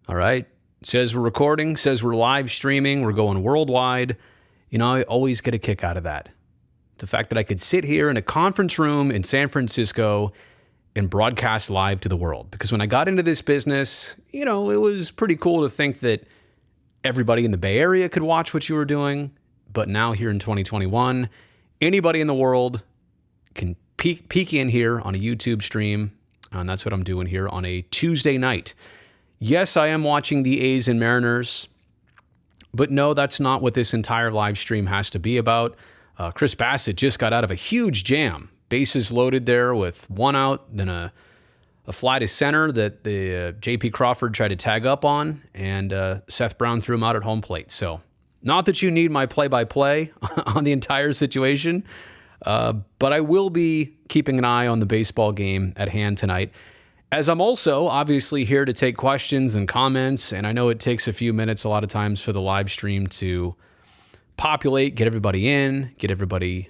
All right. Says we're recording, says we're live streaming, we're going worldwide. You know, I always get a kick out of that. The fact that I could sit here in a conference room in San Francisco and broadcast live to the world. Because when I got into this business, you know, it was pretty cool to think that everybody in the Bay Area could watch what you were doing. But now here in 2021, anybody in the world can peek in here on a YouTube stream. And that's what I'm doing here on a Tuesday night. Yes, I am watching the A's and Mariners, but no, that's not what this entire live stream has to be about. Chris Bassitt just got out of a huge jam. Bases loaded there with one out, then a fly to center that the J.P. Crawford tried to tag up on, and Seth Brown threw him out at home plate. So not that you need my play-by-play on the entire situation, but I will be keeping an eye on the baseball game at hand tonight. As I'm also obviously here to take questions and comments, and I know it takes a few minutes a lot of times for the live stream to populate, get everybody in, get everybody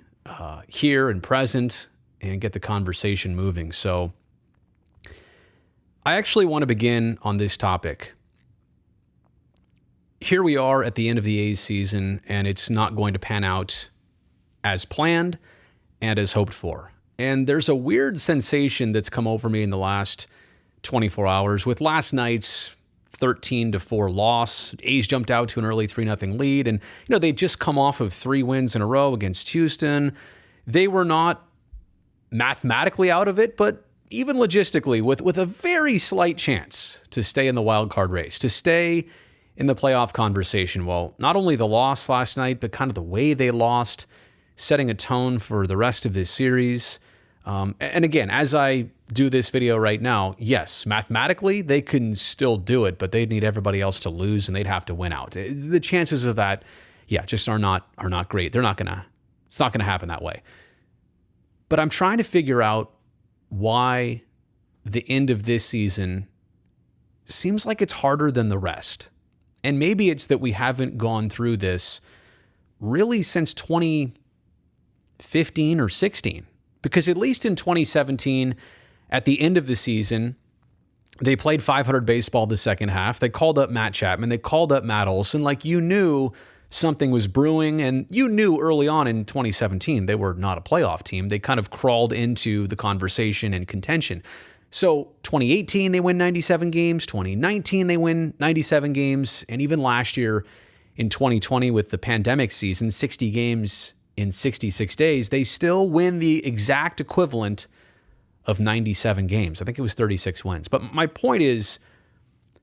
here and present, and get the conversation moving. So I actually want to begin on this topic. Here we are at the end of the A's season, and it's not going to pan out as planned and as hoped for. And there's a weird sensation that's come over me in the last 24 hours with last night's 13-4 loss. A's jumped out to an early 3-0 lead. And, you know, they'd just come off of 3 wins in a row against Houston. They were not mathematically out of it, but even logistically with a very slight chance to stay in the wild card race, to stay in the playoff conversation. Well, not only the loss last night, but kind of the way they lost, setting a tone for the rest of this series. And again, as I do this video right now, yes, mathematically, they can still do it, but they'd need everybody else to lose and they'd have to win out. The chances of that, just are not great. It's not gonna happen that way. But I'm trying to figure out why the end of this season seems like it's harder than the rest. And maybe it's that we haven't gone through this really since 2015 or 16. Because at least in 2017, at the end of the season, they played 500 baseball the second half. They called up Matt Chapman. They called up Matt Olson. Like, you knew something was brewing, and you knew early on in 2017 they were not a playoff team. They kind of crawled into the conversation and contention. So 2018, they win 97 games. 2019, they win 97 games. And even last year in 2020 with the pandemic season, 60 games in 66 days, they still win the exact equivalent of 97 games. I think it was 36 wins. But my point is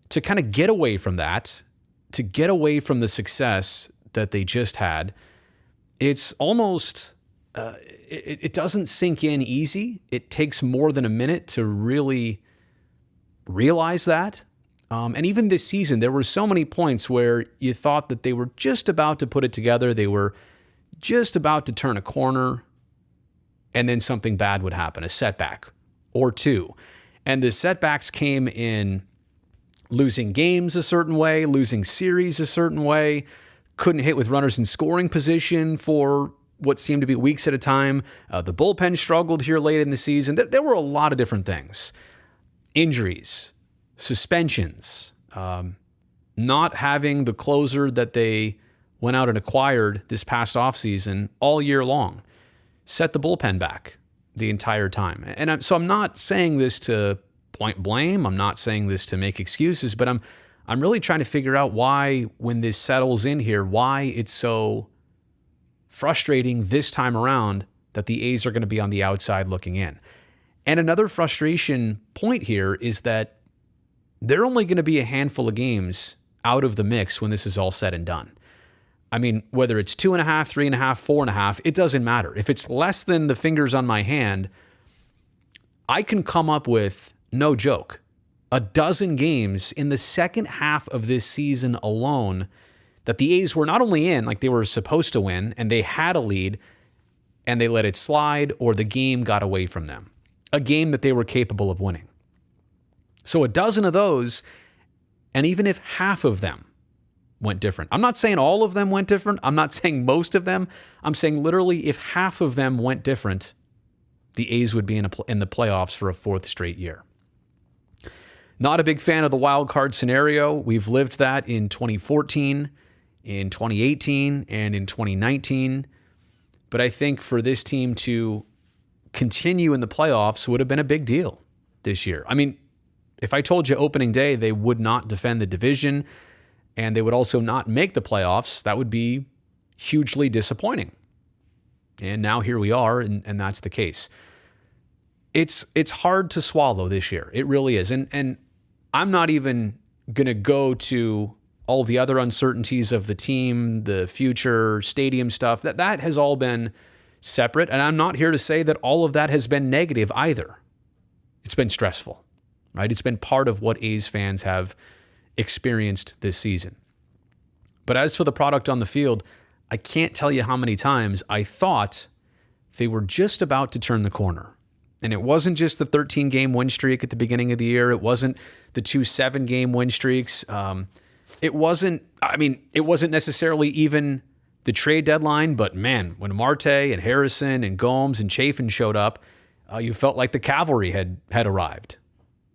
to kind of get away from that, to get away from the success that they just had. It's almost, it doesn't sink in easy. It takes more than a minute to really realize that. And even this season, there were so many points where you thought that they were just about to put it together. They were just about to turn a corner, and then something bad would happen, a setback or two. And the setbacks came in losing games a certain way, losing series a certain way, couldn't hit with runners in scoring position for what seemed to be weeks at a time. The bullpen struggled here late in the season. There were a lot of different things. Injuries, suspensions, not having the closer that they went out and acquired this past offseason all year long, set the bullpen back the entire time. And so I'm not saying this to point blame. I'm not saying this to make excuses, but I'm really trying to figure out why, when this settles in here, why it's so frustrating this time around that the A's are going to be on the outside looking in. And another frustration point here is that they're only going to be a handful of games out of the mix when this is all said and done. I mean, whether it's 2.5, 3.5, 4.5, it doesn't matter. If it's less than the fingers on my hand, I can come up with, no joke, a dozen games in the second half of this season alone that the A's were not only in, like they were supposed to win, and they had a lead, and they let it slide, or the game got away from them. A game that they were capable of winning. So a dozen of those, and even if half of them went different. I'm not saying all of them went different. I'm not saying most of them. I'm saying literally if half of them went different, the A's would be in the playoffs for a fourth straight year. Not a big fan of the wild card scenario. We've lived that in 2014, in 2018, and in 2019. But I think for this team to continue in the playoffs would have been a big deal this year. I mean, if I told you opening day they would not defend the division and they would also not make the playoffs, that would be hugely disappointing. And now here we are, and that's the case. It's hard to swallow this year. It really is. And I'm not even going to go to all the other uncertainties of the team, the future, stadium stuff. That has all been separate. And I'm not here to say that all of that has been negative either. It's been stressful, right? It's been part of what A's fans have experienced this season. But as for the product on the field, I can't tell you how many times I thought they were just about to turn the corner. And it wasn't just the 13-game win streak at the beginning of the year. It wasn't the 2 7-game win streaks. It wasn't necessarily even the trade deadline, but man, when Marte and Harrison and Gomes and Chafin showed up, you felt like the cavalry had arrived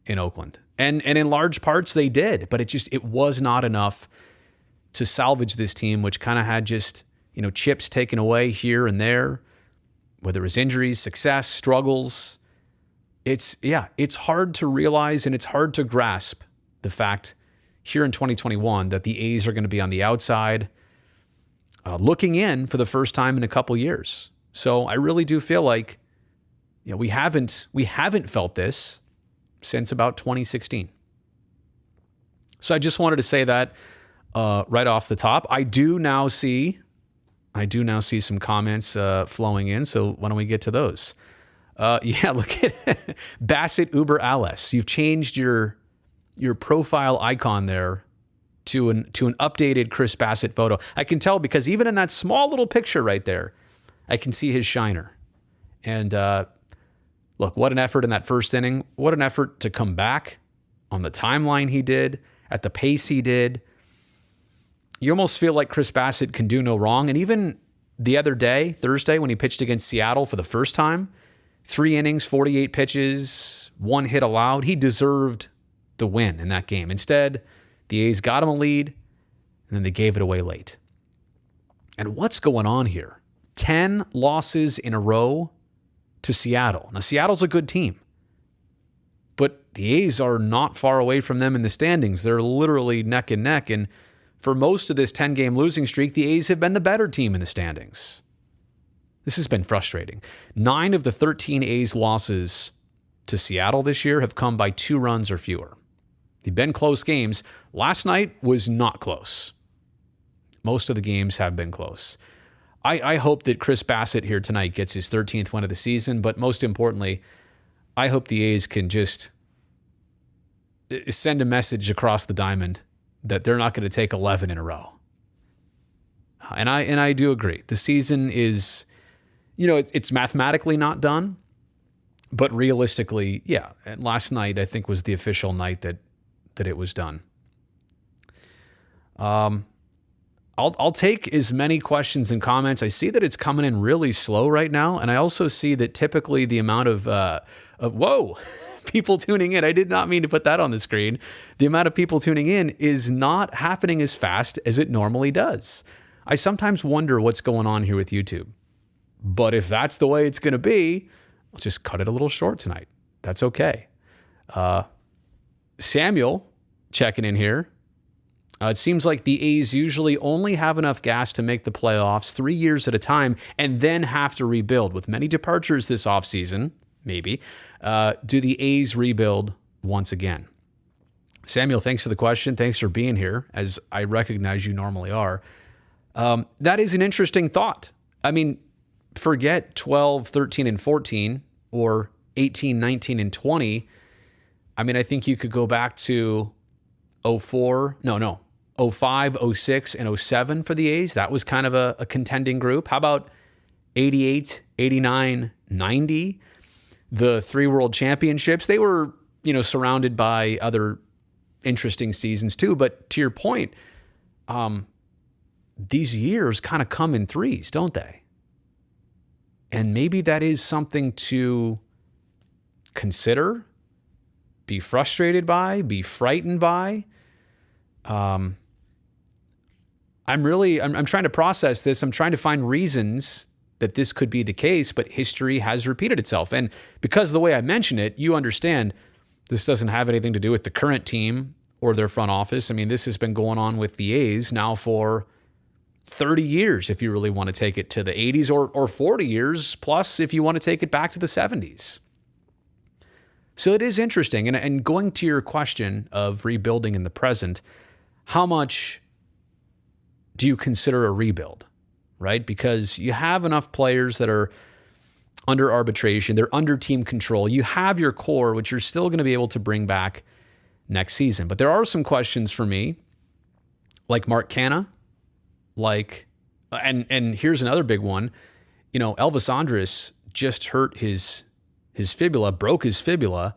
in Oakland. And in large parts they did, but it was not enough to salvage this team, which kind of had just, chips taken away here and there, whether it was injuries, success, struggles. It's hard to realize and it's hard to grasp the fact here in 2021 that the A's are going to be on the outside looking in for the first time in a couple years. So I really do feel like we haven't felt this since about 2016. So I just wanted to say that right off the top. I do now see some comments flowing in. So why don't we get to those? Look at Bassitt Uber Alice. You've changed your profile icon there to an updated Chris Bassitt photo. I can tell because even in that small little picture right there, I can see his shiner. And look, what an effort in that first inning. What an effort to come back on the timeline he did, at the pace he did. You almost feel like Chris Bassitt can do no wrong. And even the other day, Thursday, when he pitched against Seattle for the first time, 3 innings, 48 pitches, 1 hit allowed. He deserved the win in that game. Instead, the A's got him a lead, and then they gave it away late. And what's going on here? 10 losses in a row to Seattle. Now, Seattle's a good team, but the A's are not far away from them in the standings. They're literally neck and neck, and for most of this 10-game losing streak, the A's have been the better team in the standings. This has been frustrating. 9 of the 13 A's losses to Seattle this year have come by 2 runs or fewer. They've been close games. Last night was not close. Most of the games have been close. I hope that Chris Bassitt here tonight gets his 13th win of the season, but most importantly, I hope the A's can just send a message across the diamond that they're not going to take 11 in a row. And I do agree. The season is, it's mathematically not done, but realistically, yeah. And last night, I think, was the official night that it was done. I'll take as many questions and comments. I see that it's coming in really slow right now, and I also see that typically the amount of people tuning in, I did not mean to put that on the screen. The amount of people tuning in is not happening as fast as it normally does. I sometimes wonder what's going on here with YouTube. But if that's the way it's going to be, I'll just cut it a little short tonight. That's okay. Samuel checking in here. It seems like the A's usually only have enough gas to make the playoffs 3 years at a time and then have to rebuild. With many departures this offseason, maybe, do the A's rebuild once again? Samuel, thanks for the question. Thanks for being here, as I recognize you normally are. That is an interesting thought. I mean, forget 12, 13, and 14, or 18, 19, and 20. I mean, I think you could go back to 05, 06, and 07 for the A's. That was kind of a contending group. How about 88, 89, 90? The 3 world championships. They were, surrounded by other interesting seasons too. But to your point, these years kind of come in threes, don't they? And maybe that is something to consider, be frustrated by, be frightened by. I'm trying to process this. I'm trying to find reasons that this could be the case, but history has repeated itself. And because of the way I mention it, you understand this doesn't have anything to do with the current team or their front office. I mean, this has been going on with the A's now for 30 years, if you really want to take it to the 80s, or 40 years plus if you want to take it back to the 70s. So it is interesting. And going to your question of rebuilding in the present, how much do you consider a rebuild, right? Because you have enough players that are under arbitration, they're under team control. You have your core, which you're still going to be able to bring back next season. But there are some questions for me, like Mark Canha, and here's another big one. Elvis Andrus just hurt his fibula, broke his fibula.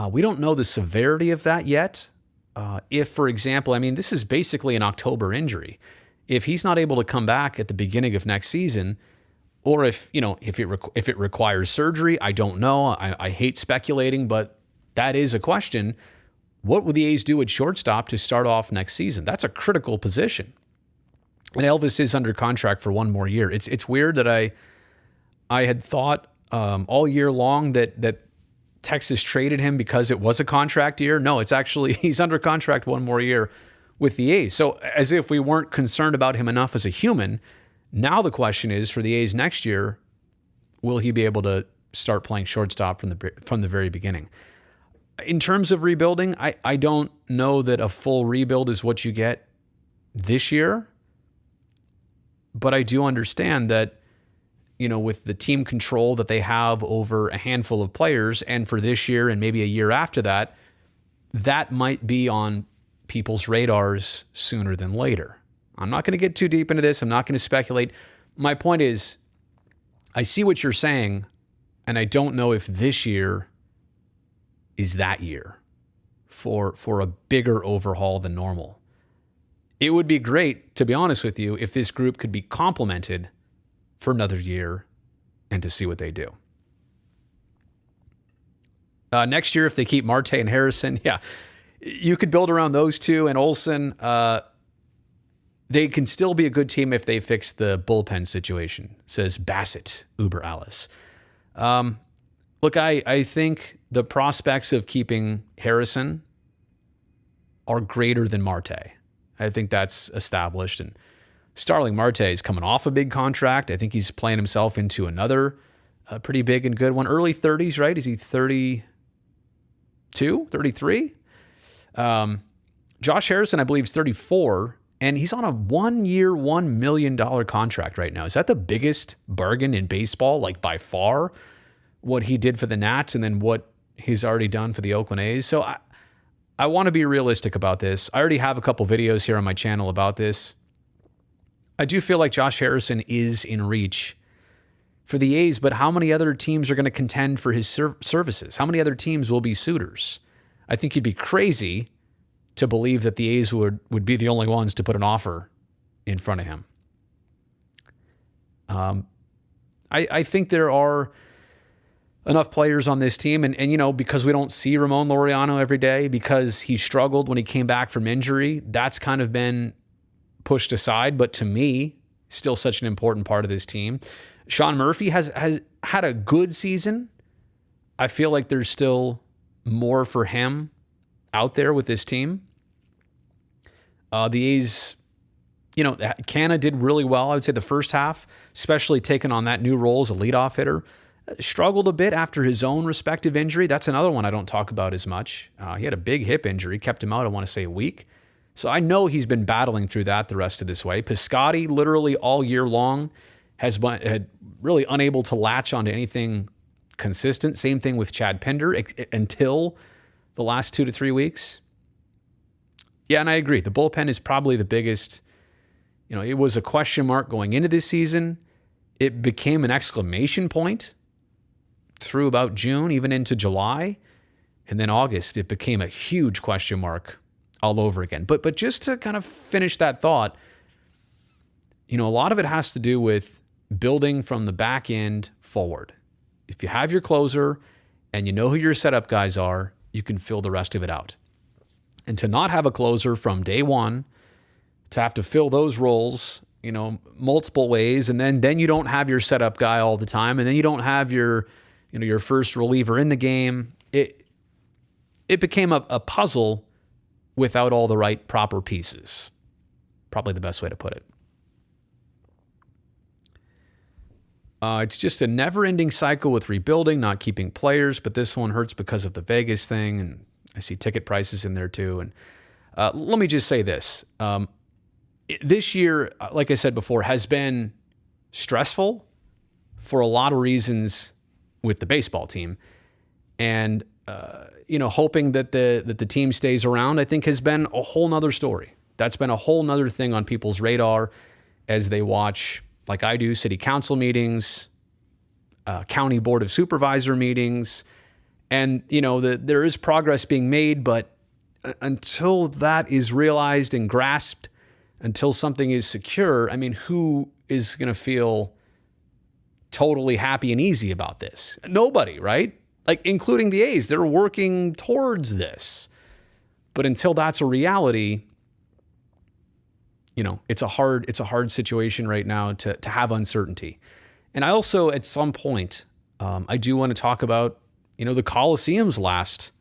We don't know the severity of that yet. If, for example, this is basically an October injury. If he's not able to come back at the beginning of next season, or if it requires surgery, I don't know. I hate speculating, but that is a question. What would the A's do at shortstop to start off next season? That's a critical position. And Elvis is under contract for one more year. It's weird that I had thought all year long that Texas traded him because it was a contract year. No, it's actually he's under contract one more year with the A's. So as if we weren't concerned about him enough as a human, now the question is for the A's next year, will he be able to start playing shortstop from the very beginning? In terms of rebuilding, I don't know that a full rebuild is what you get this year, but I do understand that, with the team control that they have over a handful of players, and for this year and maybe a year after that, that might be on people's radars sooner than later. I'm not going to get too deep into this. I'm not going to speculate. My point is, I see what you're saying, and I don't know if this year is that year for a bigger overhaul than normal. It would be great, to be honest with you, if this group could be complemented for another year and to see what they do. Next year, if they keep Marte and Harrison, you could build around those two and Olsen. They can still be a good team if they fix the bullpen situation, says Bassitt, Uber Alice. Look, I think the prospects of keeping Harrison are greater than Marte. I think that's established. And Starling Marte is coming off a big contract. I think he's playing himself into another pretty big and good one. Early 30s, right? Is he 32, 33? Josh Harrison, I believe, is 34, and he's on a 1 year, $1 million contract right now. Is that the biggest bargain in baseball, like by far, what he did for the Nats and then what he's already done for the Oakland A's? So I want to be realistic about this. I already have a couple videos here on my channel about this. I do feel like Josh Harrison is in reach for the A's, but how many other teams are going to contend for his services? How many other teams will be suitors? I think you'd be crazy to believe that the A's would be the only ones to put an offer in front of him. I think there are enough players on this team, and because we don't see Ramon Laureano every day, because he struggled when he came back from injury, that's kind of been pushed aside, but to me, still such an important part of this team. Sean Murphy has had a good season. I feel like there's still more for him out there with this team. The A's, Canha did really well, I would say, the first half, especially taking on that new role as a leadoff hitter. Struggled a bit after his own respective injury. That's another one I don't talk about as much. He had a big hip injury, kept him out, I want to say, a week. So I know he's been battling through that the rest of this way. Piscotty, literally all year long, had really unable to latch onto anything consistent. Same thing with Chad Pinder until the last 2 to 3 weeks. Yeah, and I agree. The bullpen is probably the biggest. It was a question mark going into this season. It became an exclamation point through about June, even into July. And then August, it became a huge question mark all over again. But just to kind of finish that thought, a lot of it has to do with building from the back end forward. If you have your closer and you know who your setup guys are, you can fill the rest of it out. And to not have a closer from day one, to have to fill those roles, multiple ways, and then you don't have your setup guy all the time, and then you don't have your first reliever in the game. It became a puzzle without all the right proper pieces. Probably the best way to put it. It's just a never-ending cycle with rebuilding, not keeping players, but this one hurts because of the Vegas thing, and I see ticket prices in there too. And let me just say this. This year, like I said before, has been stressful for a lot of reasons with the baseball team. And, hoping that the team stays around, I think has been a whole nother story. That's been a whole nother thing on people's radar as they watch, like I do, city council meetings, county board of supervisor meetings. And, there is progress being made, but until that is realized and grasped, until something is secure, who is going to feel totally happy and easy about this? Nobody, right? Like, including the A's, they're working towards this. But until that's a reality, it's a hard situation right now to have uncertainty. And I also, at some point, I do want to talk about, the Coliseum's last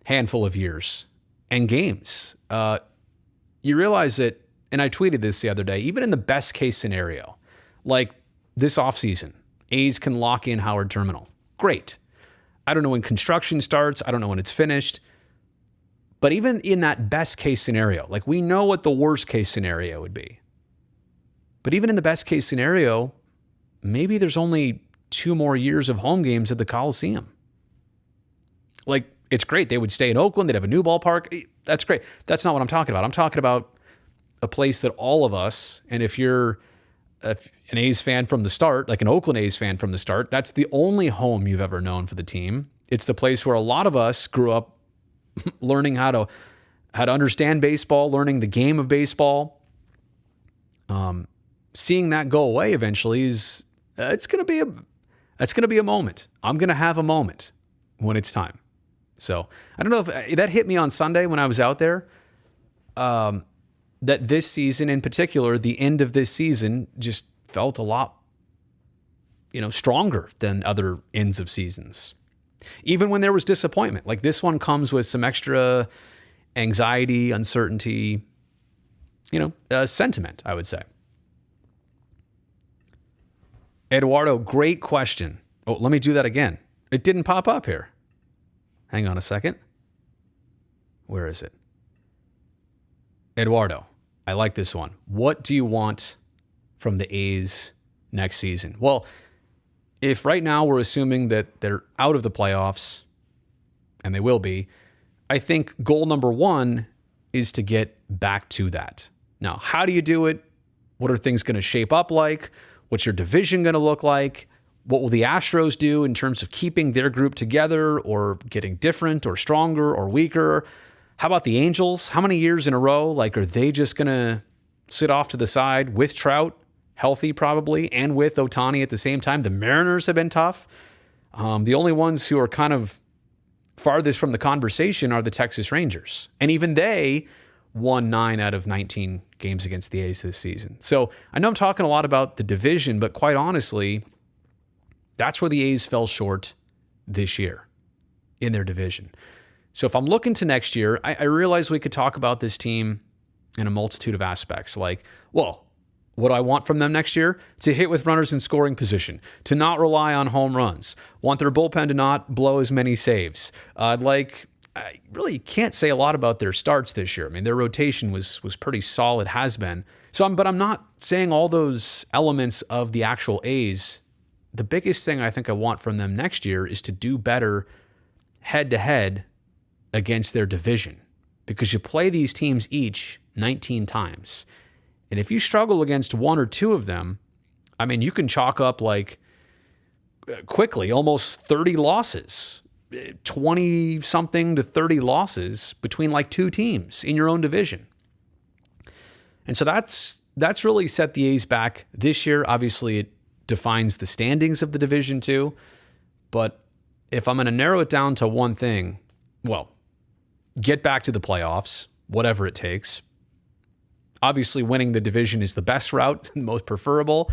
handful of years and games. You realize that, and I tweeted this the other day, even in the best case scenario, like this offseason, A's can lock in Howard Terminal. Great. I don't know when construction starts. I don't know when it's finished. But even in that best case scenario, like we know what the worst case scenario would be. But even in the best case scenario, maybe there's only 2 more years of home games at the Coliseum. Like, it's great. They would stay in Oakland. They'd have a new ballpark. That's great. That's not what I'm talking about. I'm talking about a place that all of us, and if you're an A's fan from the start, like an Oakland A's fan from the start, that's the only home you've ever known for the team. It's the place where a lot of us grew up learning how to understand baseball, learning the game of baseball. Seeing that go away eventually is it's going to be a moment. I'm going to have a moment when it's time. So I don't know if that hit me on Sunday when I was out there. That this season in particular, the end of this season just felt a lot, stronger than other ends of seasons. Even when there was disappointment, like this one comes with some extra anxiety, uncertainty, sentiment, I would say. Eduardo, great question. Oh, let me do that again. It didn't pop up here. Hang on a second. Where is it? Eduardo, I like this one. What do you want from the A's next season? Well, if right now we're assuming that they're out of the playoffs, and they will be, I think goal number 1 is to get back to that. Now, how do you do it? What are things going to shape up like? What's your division going to look like? What will the Astros do in terms of keeping their group together or getting different or stronger or weaker? How about the Angels? How many years in a row? Like, are they just going to sit off to the side with Trout, healthy probably, and with Ohtani at the same time? The Mariners have been tough. The only ones who are kind of farthest from the conversation are the Texas Rangers. And even they won 9 out of 19 games against the A's this season. So I know I'm talking a lot about the division, but quite honestly, that's where the A's fell short this year in their division. So if I'm looking to next year, I realize we could talk about this team in a multitude of aspects. Like, well, what do I want from them next year? To hit with runners in scoring position, to not rely on home runs, want their bullpen to not blow as many saves. I really can't say a lot about their starts this year. I mean, their rotation was pretty solid, has been. But I'm not saying all those elements of the actual A's. The biggest thing I think I want from them next year is to do better head-to-head against their division, because you play these teams each 19 times. And if you struggle against 1 or 2 of them, I mean, you can chalk up like quickly almost 30 losses, 20 something to 30 losses between like 2 teams in your own division. And so that's really set the A's back this year. Obviously, it defines the standings of the division too. But if I'm going to narrow it down to one thing, well, get back to the playoffs, whatever it takes. Obviously, winning the division is the best route, most preferable.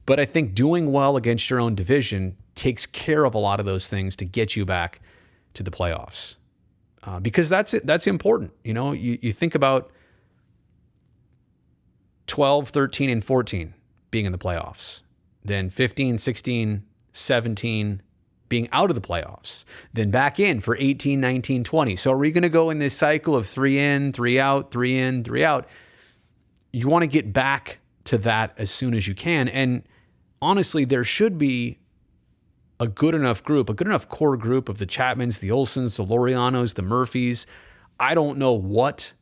But I think doing well against your own division takes care of a lot of those things to get you back to the playoffs. Because that's important. You think about 12, 13, and 14 being in the playoffs. Then 15, 16, 17 being out of the playoffs. Then back in for 18, 19, 20. So are we going to go in this cycle of 3 in, 3 out, 3 in, 3 out? You want to get back to that as soon as you can. And honestly, there should be a good enough core group of the Chapmans, the Olsons, the Laureanos, the Murphys. I don't know what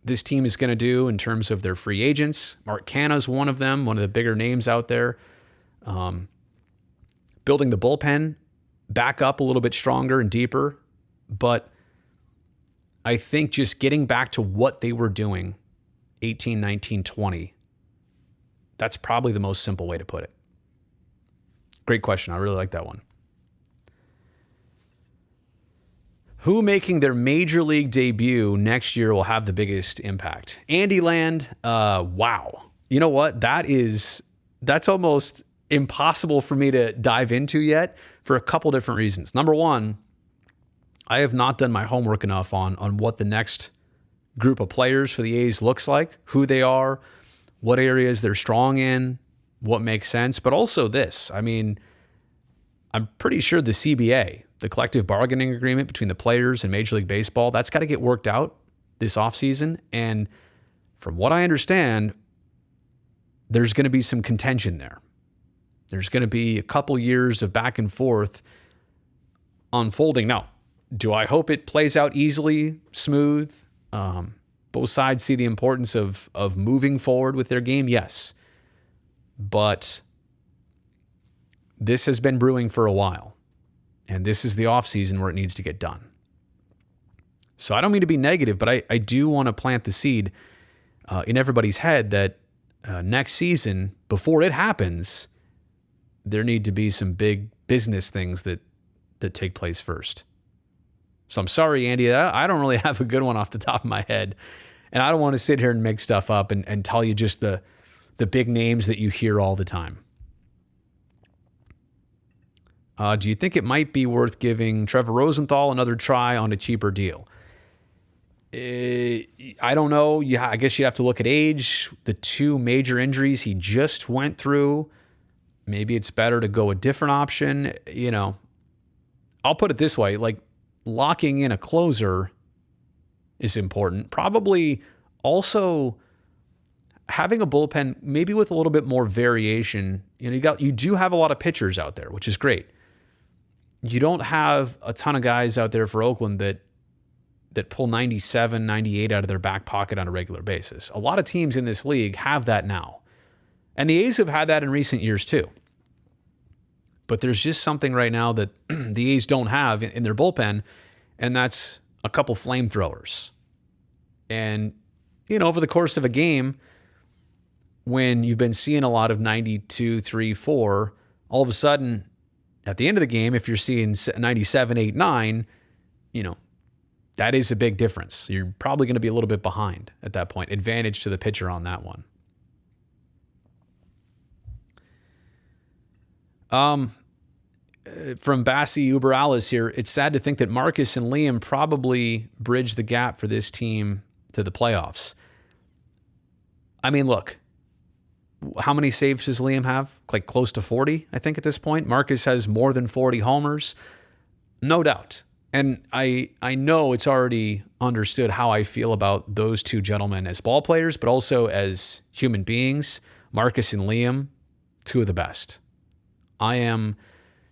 this team is going to do in terms of their free agents. Mark Canha's one of them, one of the bigger names out there. Building the bullpen back up a little bit stronger and deeper. But I think just getting back to what they were doing 18, 19, 20, that's probably the most simple way to put it. Great question. I really like that one. Who making their major league debut next year will have the biggest impact? Andy Land, wow. You know what? That's almost impossible for me to dive into yet for a couple different reasons. Number one, I have not done my homework enough on what the next group of players for the A's looks like, who they are, what areas they're strong in, what makes sense. But also this, I'm pretty sure the CBA, the collective bargaining agreement between the players and Major League Baseball, that's got to get worked out this offseason. And from what I understand, there's going to be some contention there. There's going to be a couple years of back and forth unfolding. Now, do I hope it plays out easily, smooth? Both sides see the importance of moving forward with their game. Yes. But this has been brewing for a while. And this is the offseason where it needs to get done. So I don't mean to be negative, but I do want to plant the seed in everybody's head that next season, before it happens, there need to be some big business things that take place first. So I'm sorry, Andy, I don't really have a good one off the top of my head. And I don't want to sit here and make stuff up and tell you just the big names that you hear all the time. Do you think it might be worth giving Trevor Rosenthal another try on a cheaper deal? I don't know. Yeah, I guess you have to look at age, the 2 major injuries he just went through. Maybe it's better to go a different option. I'll put it this way, like locking in a closer is important. Probably also having a bullpen, maybe with a little bit more variation. You do have a lot of pitchers out there, which is great. You don't have a ton of guys out there for Oakland that pull 97, 98 out of their back pocket on a regular basis. A lot of teams in this league have that now. And the A's have had that in recent years too. But there's just something right now that the A's don't have in their bullpen, and that's a couple flamethrowers. And, over the course of a game, when you've been seeing a lot of 92, 3, 4, all of a sudden, at the end of the game, if you're seeing 97, 8, 9, that is a big difference. You're probably going to be a little bit behind at that point. Advantage to the pitcher on that one. From Bassitt Uber Alice here, it's sad to think that Marcus and Liam probably bridged the gap for this team to the playoffs. Look, how many saves does Liam have? Like close to 40, I think, at this point. Marcus has more than 40 homers. No doubt. And I know it's already understood how I feel about those two gentlemen as ball players, but also as human beings. Marcus and Liam, two of the best. I am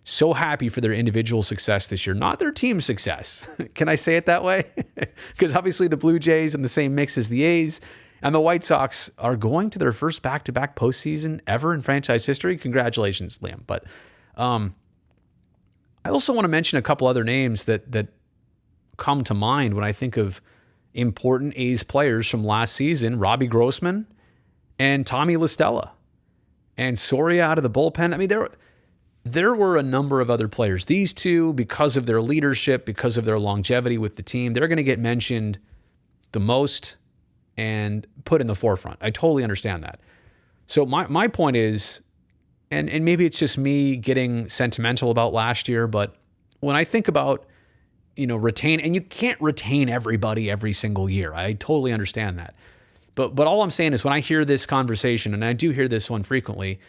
so happy for their individual success this year, not their team success. Can I say it that way? Because obviously the Blue Jays in the same mix as the A's and the White Sox are going to their first back-to-back postseason ever in franchise history. Congratulations, Liam. But I also want to mention a couple other names that come to mind when I think of important A's players from last season. Robbie Grossman and Tommy La Stella. And Soria out of the bullpen. there were a number of other players. These two, because of their leadership, because of their longevity with the team, they're going to get mentioned the most and put in the forefront. I totally understand that. So my point is, and maybe it's just me getting sentimental about last year, but when I think about, retain, and you can't retain everybody every single year. I totally understand that. But all I'm saying is when I hear this conversation, and I do hear this one frequently,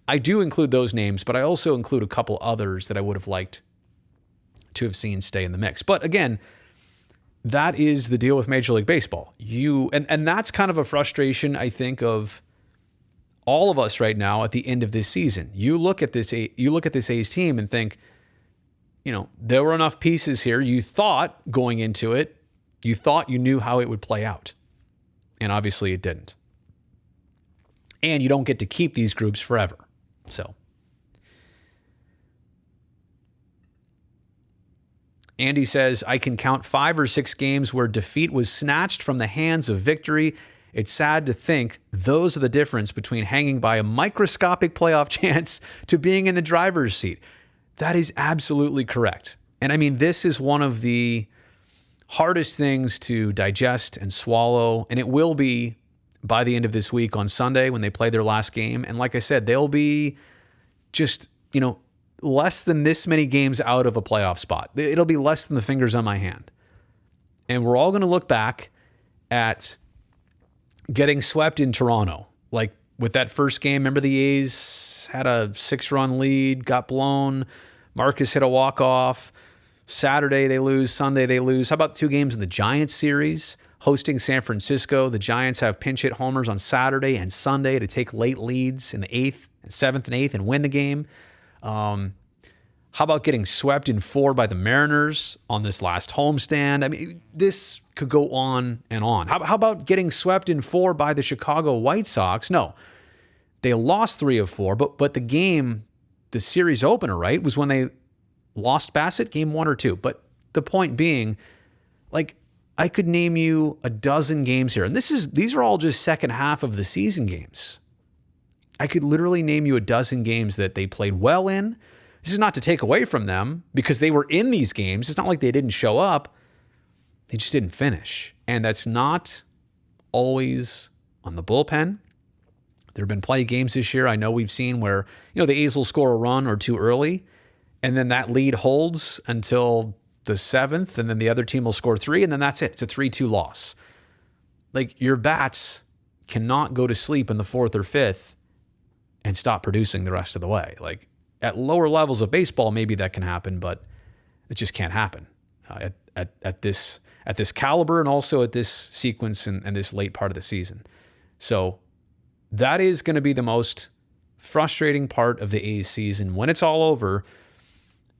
I do include those names, but I also include a couple others that I would have liked to have seen stay in the mix. But again, that is the deal with Major League Baseball. And that's kind of a frustration, I think, of all of us right now at the end of this season. You look at this A's team and think, there were enough pieces here. You thought going into it, you thought you knew how it would play out. And obviously it didn't. And you don't get to keep these groups forever. So Andy says, I can count 5 or 6 games where defeat was snatched from the hands of victory. It's sad to think those are the difference between hanging by a microscopic playoff chance to being in the driver's seat. That is absolutely correct. And I mean, this is one of the hardest things to digest and swallow, and it will be by the end of this week on Sunday when they play their last game. And like I said, they'll be just, less than this many games out of a playoff spot. It'll be less than the fingers on my hand. And we're all going to look back at getting swept in Toronto. Like with that first game, remember the A's had a 6-run lead, got blown. Marcus hit a walk-off. Saturday they lose, Sunday they lose. How about 2 games in the Giants series? Hosting San Francisco, the Giants have pinch hit homers on Saturday and Sunday to take late leads in the 8th, 7th, and 8th and win the game. How about getting swept in 4 by the Mariners on this last homestand? I mean, this could go on and on. How about getting swept in 4 by the Chicago White Sox? No, they lost 3 of 4, but the game, the series opener, right, was when they lost Bassitt, game 1 or 2. But the point being, like, I could name you a dozen games here, and these are all just second half of the season games. I could literally name you a dozen games that they played well in. This is not to take away from them because they were in these games. It's not like they didn't show up. They just didn't finish. And that's not always on the bullpen. There have been plenty of games this year I know we've seen where, the A's will score a run or 2 early, and then that lead holds until the 7th, and then the other team will score 3, and then that's it. It's a 3-2 loss. Like, your bats cannot go to sleep in the 4th or 5th and stop producing the rest of the way. Like, at lower levels of baseball, maybe that can happen, but it just can't happen at this caliber and also at this sequence and this late part of the season. So that is going to be the most frustrating part of the A's season when it's all over,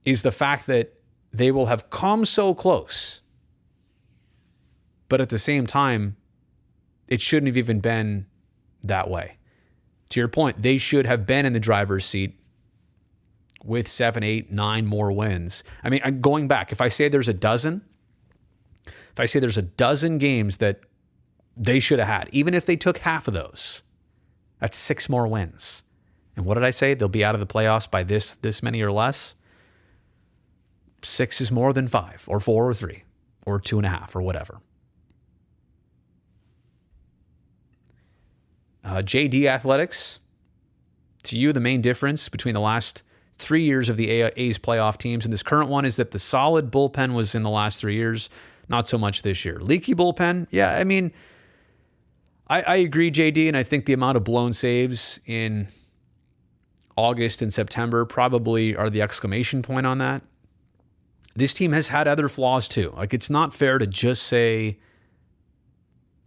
is the fact that they will have come so close, but at the same time, it shouldn't have even been that way. To your point, they should have been in the driver's seat with 7, 8, 9 more wins. I mean, going back, if I say there's a dozen games that they should have had, even if they took half of those, that's 6 more wins. And what did I say? They'll be out of the playoffs by this many or less. 6 is more than 5 or 4 or 3 or 2.5 or whatever. JD Athletics, to you, the main difference between the last 3 years of the A's playoff teams and this current one is that the solid bullpen was in the last 3 years, not so much this year. Leaky bullpen, yeah, I mean, I agree, JD, and I think the amount of blown saves in August and September probably are the exclamation point on that. This team has had other flaws too. Like, it's not fair to just say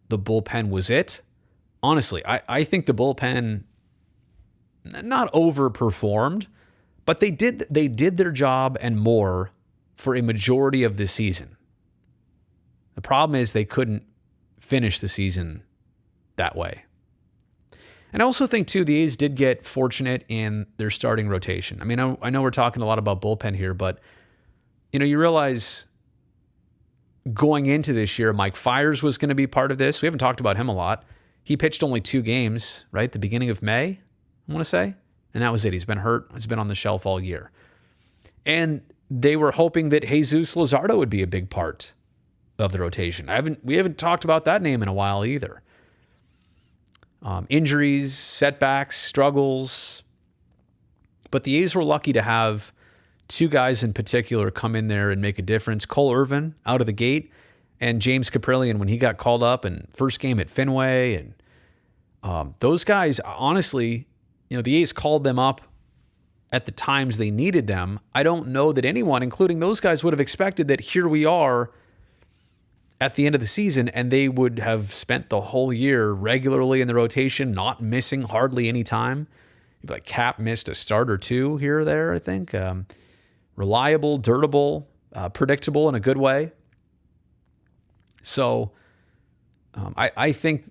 the bullpen was it. Honestly, I think the bullpen not overperformed, but they did their job and more for a majority of the season. The problem is they couldn't finish the season that way. And I also think, too, the A's did get fortunate in their starting rotation. I mean, I know we're talking a lot about bullpen here, but you realize going into this year, Mike Fiers was going to be part of this. We haven't talked about him a lot. He pitched only 2 games, right? The beginning of May, I want to say. And that was it. He's been hurt. He's been on the shelf all year. And they were hoping that Jesus Luzardo would be a big part of the rotation. We haven't talked about that name in a while either. Injuries, setbacks, struggles. But the A's were lucky to have two guys in particular come in there and make a difference. Cole Irvin out of the gate, and James Caprillion when he got called up and first game at Fenway. And those guys, honestly, the A's called them up at the times they needed them. I don't know that anyone, including those guys, would have expected that here we are at the end of the season and they would have spent the whole year regularly in the rotation, not missing hardly any time. Like Cap missed a start or two here or there, I think. Reliable, durable, predictable in a good way. So I think,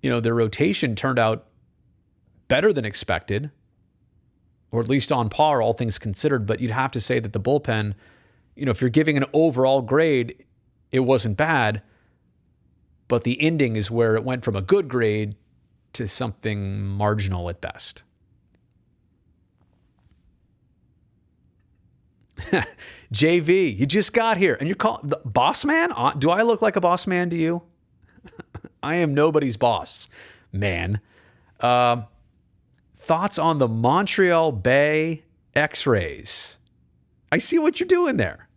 their rotation turned out better than expected, or at least on par, all things considered. But you'd have to say that the bullpen, if you're giving an overall grade, it wasn't bad. But the ending is where it went from a good grade to something marginal at best. JV, you just got here and you're called the boss man? Do I look like a boss man to you? I am nobody's boss, man. Thoughts on the Montreal Bay X-rays? I see what you're doing there.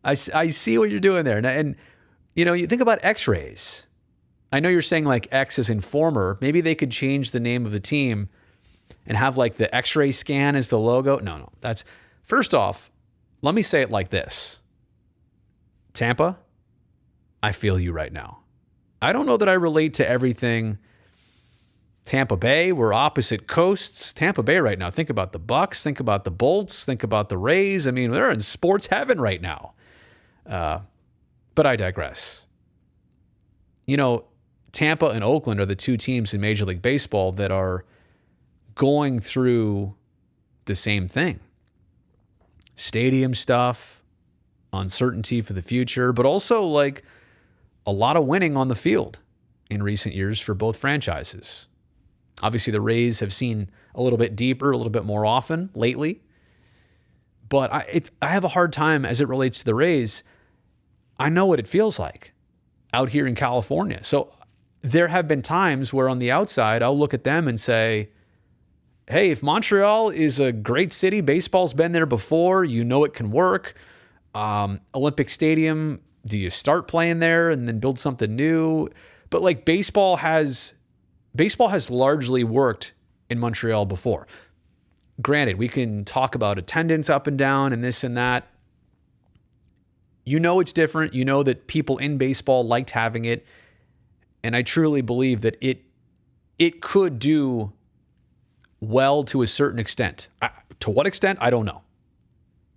I see what you're doing there. And you think about X-rays. I know you're saying like X as in former. Maybe they could change the name of the team and have like the X-ray scan as the logo. No. That's first off. Let me say it like this. Tampa, I feel you right now. I don't know that I relate to everything. Tampa Bay, we're opposite coasts. Tampa Bay right now. Think about the Bucks. Think about the Bolts. Think about the Rays. I mean, they're in sports heaven right now. But I digress. Tampa and Oakland are the two teams in Major League Baseball that are going through the same thing. Stadium stuff, uncertainty for the future, but also like a lot of winning on the field in recent years for both franchises. Obviously, the Rays have seen a little bit deeper, a little bit more often lately. But I have a hard time as it relates to the Rays. I know what it feels like out here in California. So there have been times where on the outside, I'll look at them and say, hey, if Montreal is a great city, baseball's been there before, it can work. Olympic Stadium, do you start playing there and then build something new? But like baseball has largely worked in Montreal before. Granted, we can talk about attendance up and down and this and that. It's different. That people in baseball liked having it. And I truly believe that it could do well to a certain extent. To what extent? I don't know.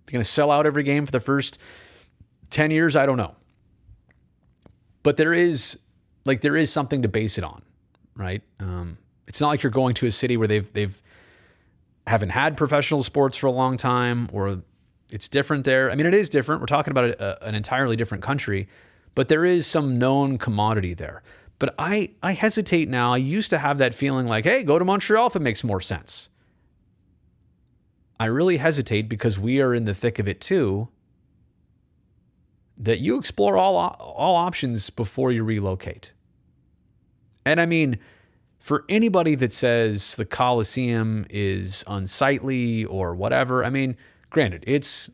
You're going to sell out every game for the first 10 years? I don't know. But there is something to base it on, right? It's not like you're going to a city where they've haven't had professional sports for a long time, or it's different there. I mean, it is different. We're talking about an entirely different country, but there is some known commodity there. But I hesitate now. I used to have that feeling like, hey, go to Montreal if it makes more sense. I really hesitate because we are in the thick of it too, that you explore all options before you relocate. And I mean, for anybody that says the Coliseum is unsightly or whatever, I mean, granted, it's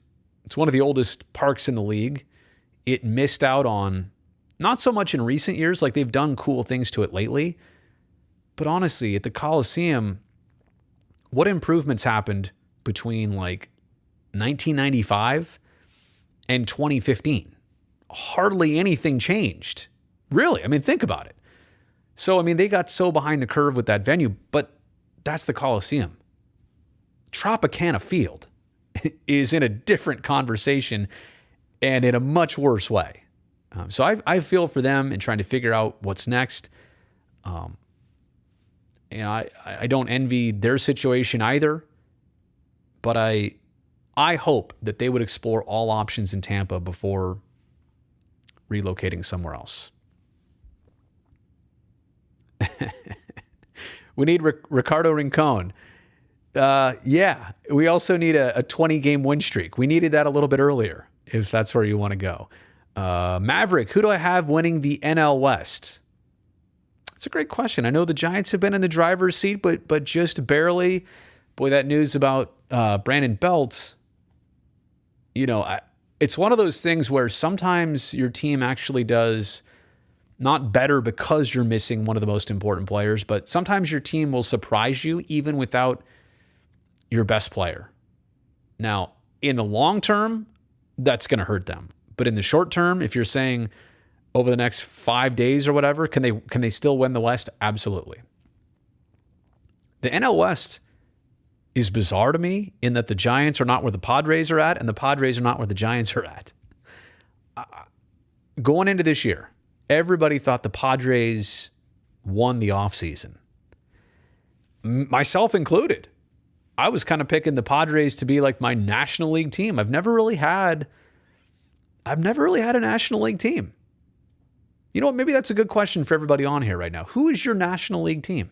one of the oldest parks in the league. It missed out on, not so much in recent years, like they've done cool things to it lately, but honestly, at the Coliseum, what improvements happened between like 1995 and 2015? Hardly anything changed. Really, I mean, think about it. So, I mean, they got so behind the curve with that venue, but that's the Coliseum. Tropicana Field is in a different conversation and in a much worse way. So I feel for them in trying to figure out what's next. I don't envy their situation either, but I hope that they would explore all options in Tampa before relocating somewhere else. We need Ricardo Rincon. Yeah, we also need a 20-game win streak. We needed that a little bit earlier, if that's where you want to go. Maverick, who do I have winning the NL West? It's a great question. I know the Giants have been in the driver's seat, but just barely. Boy, that news about Brandon Belt, it's one of those things where sometimes your team actually does not better because you're missing one of the most important players, but sometimes your team will surprise you even without your best player. Now, in the long term, that's going to hurt them. But in the short term, if you're saying over the next 5 days or whatever, can they still win the West? Absolutely. The NL West is bizarre to me in that the Giants are not where the Padres are at, and the Padres are not where the Giants are at. Going into this year, everybody thought the Padres won the offseason. Myself included. I was kind of picking the Padres to be like my National League team. I've never really had a National League team. You know what? Maybe that's a good question for everybody on here right now. Who is your National League team?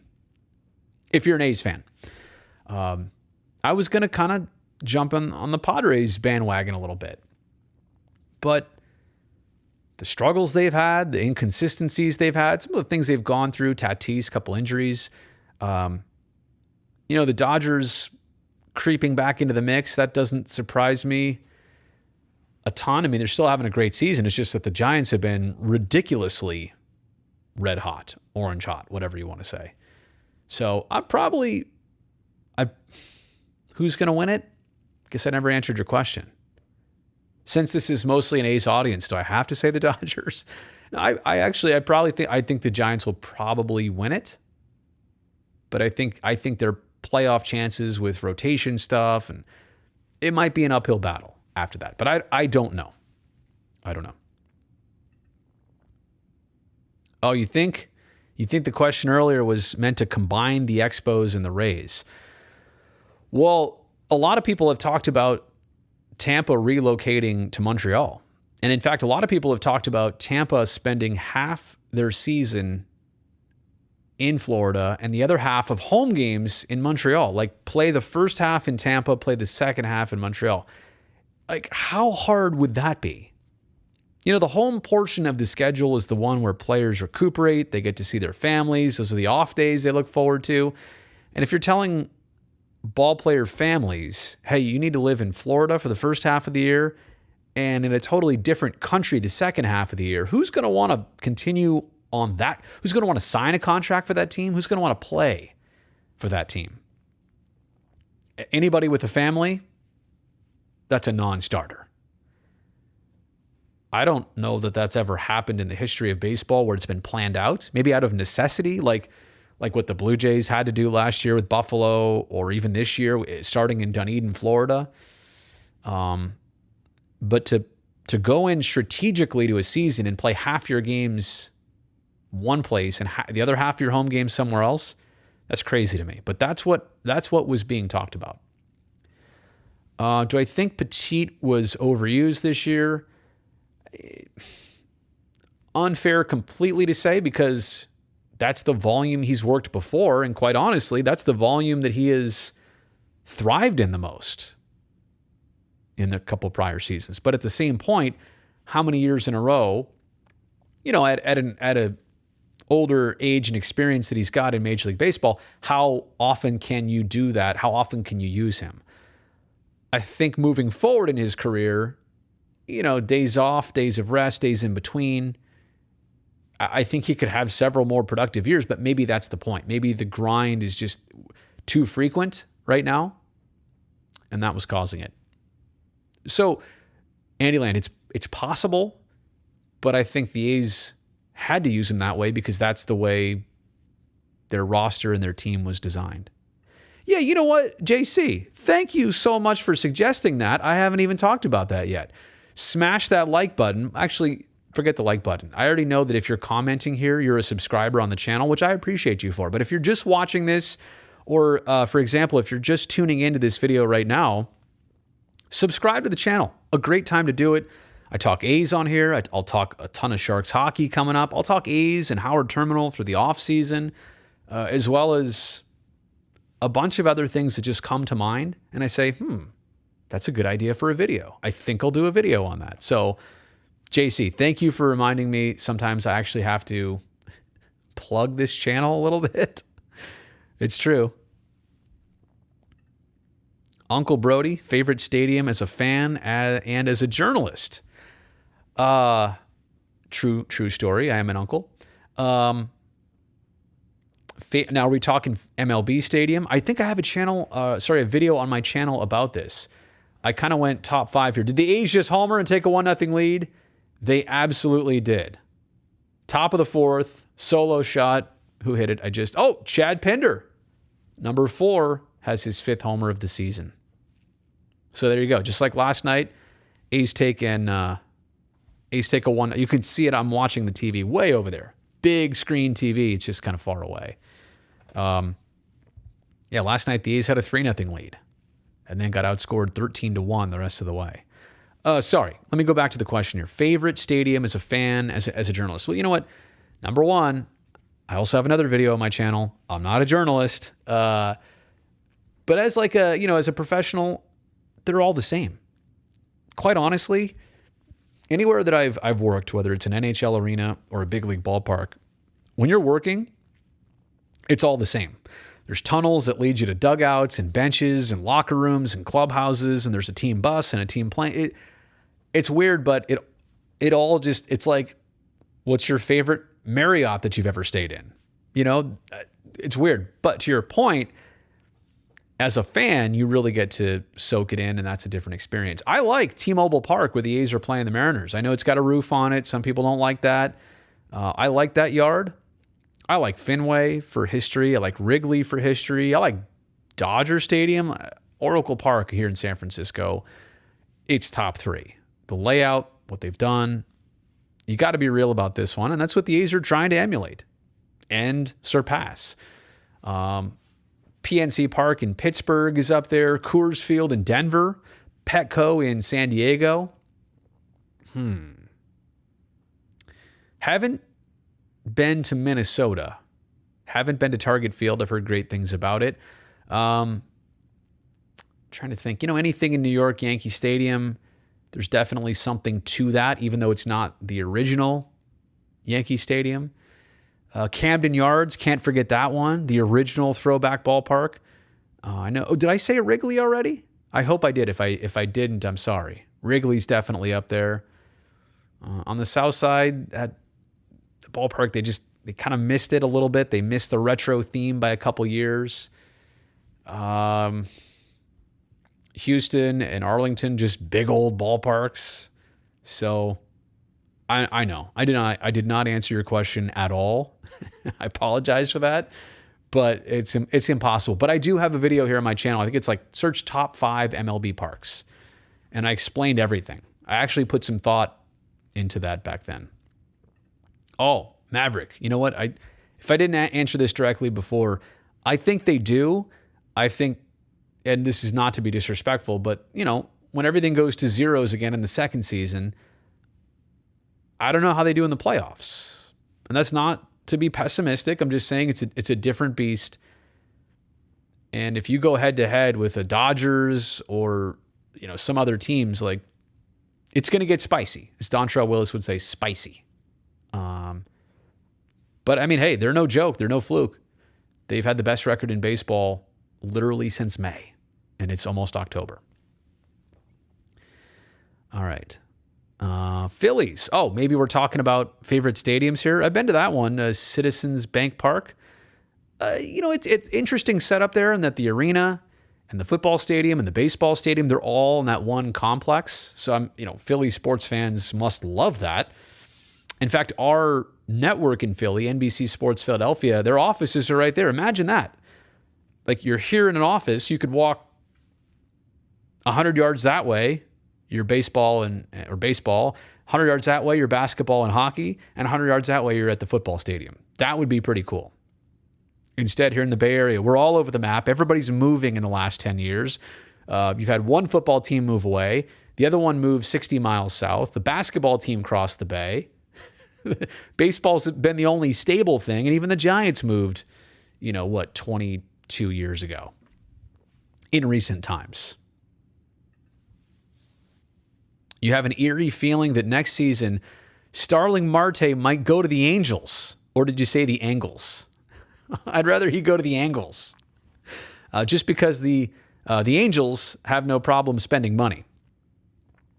If you're an A's fan. I was going to kind of jump on the Padres bandwagon a little bit. But the struggles they've had, the inconsistencies they've had, some of the things they've gone through, Tatis, couple injuries, the Dodgers creeping back into the mix, that doesn't surprise me a ton. I mean, they're still having a great season. It's just that the Giants have been ridiculously red hot, orange hot, whatever you want to say. So who's going to win it? Guess I never answered your question. Since this is mostly an A's audience, do I have to say the Dodgers? I think the Giants will probably win it. But I think their playoff chances with rotation stuff, and it might be an uphill battle after that. But I don't know. I don't know. Oh, you think the question earlier was meant to combine the Expos and the Rays? Well, a lot of people have talked about Tampa relocating to Montreal. And in fact, a lot of people have talked about Tampa spending half their season in Florida and the other half of home games in Montreal. Like, play the first half in Tampa, play the second half in Montreal. Like, how hard would that be? The home portion of the schedule is the one where players recuperate. They get to see their families. Those are the off days they look forward to. And if you're telling ball player families, hey, you need to live in Florida for the first half of the year and in a totally different country the second half of the year, who's going to want to continue on that? Who's going to want to sign a contract for that team? Who's going to want to play for that team? Anybody with a family, that's a non-starter. I don't know that that's ever happened in the history of baseball where it's been planned out, maybe out of necessity, like what the Blue Jays had to do last year with Buffalo, or even this year starting in Dunedin, Florida. But to go in strategically to a season and play half your games one place and the other half of your home games somewhere else, that's crazy to me. But that's what was being talked about. Do I think Petit was overused this year? Unfair completely to say, because that's the volume he's worked before. And quite honestly, that's the volume that he has thrived in the most in the couple prior seasons. But at the same point, how many years in a row, at an older age and experience that he's got in Major League Baseball, how often can you do that? How often can you use him? I think moving forward in his career, days off, days of rest, days in between, I think he could have several more productive years, but maybe that's the point. Maybe the grind is just too frequent right now, and that was causing it. So, Andy Land, it's possible, but I think the A's had to use him that way because that's the way their roster and their team was designed. Yeah, you know what, JC? Thank you so much for suggesting that. I haven't even talked about that yet. Smash that like button. Actually, forget the like button. I already know that if you're commenting here, you're a subscriber on the channel, which I appreciate you for. But if you're just watching this, or for example, if you're just tuning into this video right now, subscribe to the channel. A great time to do it. I talk A's on here. I'll talk a ton of Sharks hockey coming up. I'll talk A's and Howard Terminal through the off season, as well as a bunch of other things that just come to mind. And I say, that's a good idea for a video. I think I'll do a video on that. So JC, thank you for reminding me. Sometimes I actually have to plug this channel a little bit. It's true. Uncle Brody, favorite stadium as a fan and as a journalist. True story. I am an uncle. Now, are we talking MLB Stadium? I think I have a video on my channel about this. I kind of went top 5 here. Did the A's just homer and take a 1-0 lead? They absolutely did. Top of the 4th, solo shot. Who hit it? Chad Pinder. Number 4 has his 5th homer of the season. So there you go. Just like last night, A's take a 1. You can see it. I'm watching the TV way over there. Big screen TV. It's just kind of far away. Last night the A's had a 3-0 lead and then got outscored 13-1 the rest of the way. Sorry. Let me go back to the question here. Favorite stadium as a fan, as a journalist? Well, you know what? Number 1, I also have another video on my channel. I'm not a journalist. But as as a professional, they're all the same. Quite honestly, anywhere that I've worked, whether it's an NHL arena or a big league ballpark, when you're working, it's all the same. There's tunnels that lead you to dugouts and benches and locker rooms and clubhouses, and there's a team bus and a team plane. It's weird, but it all just, it's like, what's your favorite Marriott that you've ever stayed in? It's weird. But to your point, as a fan, you really get to soak it in, and that's a different experience. I like T-Mobile Park where the A's are playing the Mariners. I know it's got a roof on it. Some people don't like that. I like that yard. I like Fenway for history. I like Wrigley for history. I like Dodger Stadium. Oracle Park here in San Francisco, it's top 3. The layout, what they've done, you got to be real about this one, and that's what the A's are trying to emulate and surpass. PNC Park in Pittsburgh is up there. Coors Field in Denver. Petco in San Diego. Haven't been to Minnesota. Haven't been to Target Field. I've heard great things about it. Trying to think. Anything in New York, Yankee Stadium, there's definitely something to that, even though it's not the original Yankee Stadium. Camden Yards, can't forget that one. The original throwback ballpark. I know. Oh, did I say Wrigley already? I hope I did. If I didn't, I'm sorry. Wrigley's definitely up there. On the south side, at the ballpark, they kind of missed it a little bit. They missed the retro theme by a couple years. Houston and Arlington, just big old ballparks. So I know I did not answer your question at all. I apologize for that, but it's impossible. But I do have a video here on my channel. I think it's like search top 5 MLB parks, and I explained everything. I actually put some thought into that back then. Oh, Maverick. You know what? If I didn't answer this directly before, I think they do. I think, and this is not to be disrespectful, but when everything goes to zeros again in the second season, I don't know how they do in the playoffs. And that's not to be pessimistic. I'm just saying it's a different beast. And if you go head to head with the Dodgers or some other teams, like, it's going to get spicy. As Dontrell Willis would say, spicy. But I mean, hey, they're no joke. They're no fluke. They've had the best record in baseball literally since May, and it's almost October. All right. Phillies. Oh, maybe we're talking about favorite stadiums here. I've been to that one, Citizens Bank Park. It's interesting setup there, in that the arena and the football stadium and the baseball stadium, they're all in that one complex. So Philly sports fans must love that. In fact, our network in Philly, NBC Sports Philadelphia, their offices are right there. Imagine that. Like, you're here in an office, you could walk 100 yards that way, your baseball, 100 yards that way, your basketball and hockey, and 100 yards that way, you're at the football stadium. That would be pretty cool. Instead, here in the Bay Area, we're all over the map. Everybody's moving in the last 10 years. You've had one football team move away. The other one moved 60 miles south. The basketball team crossed the bay. Baseball's been the only stable thing, and even the Giants moved, 20, 2 years ago in recent times. You have an eerie feeling that next season, Starling Marte might go to the Angels. Or did you say the Angles? I'd rather he go to the Angles. Just because the Angels have no problem spending money.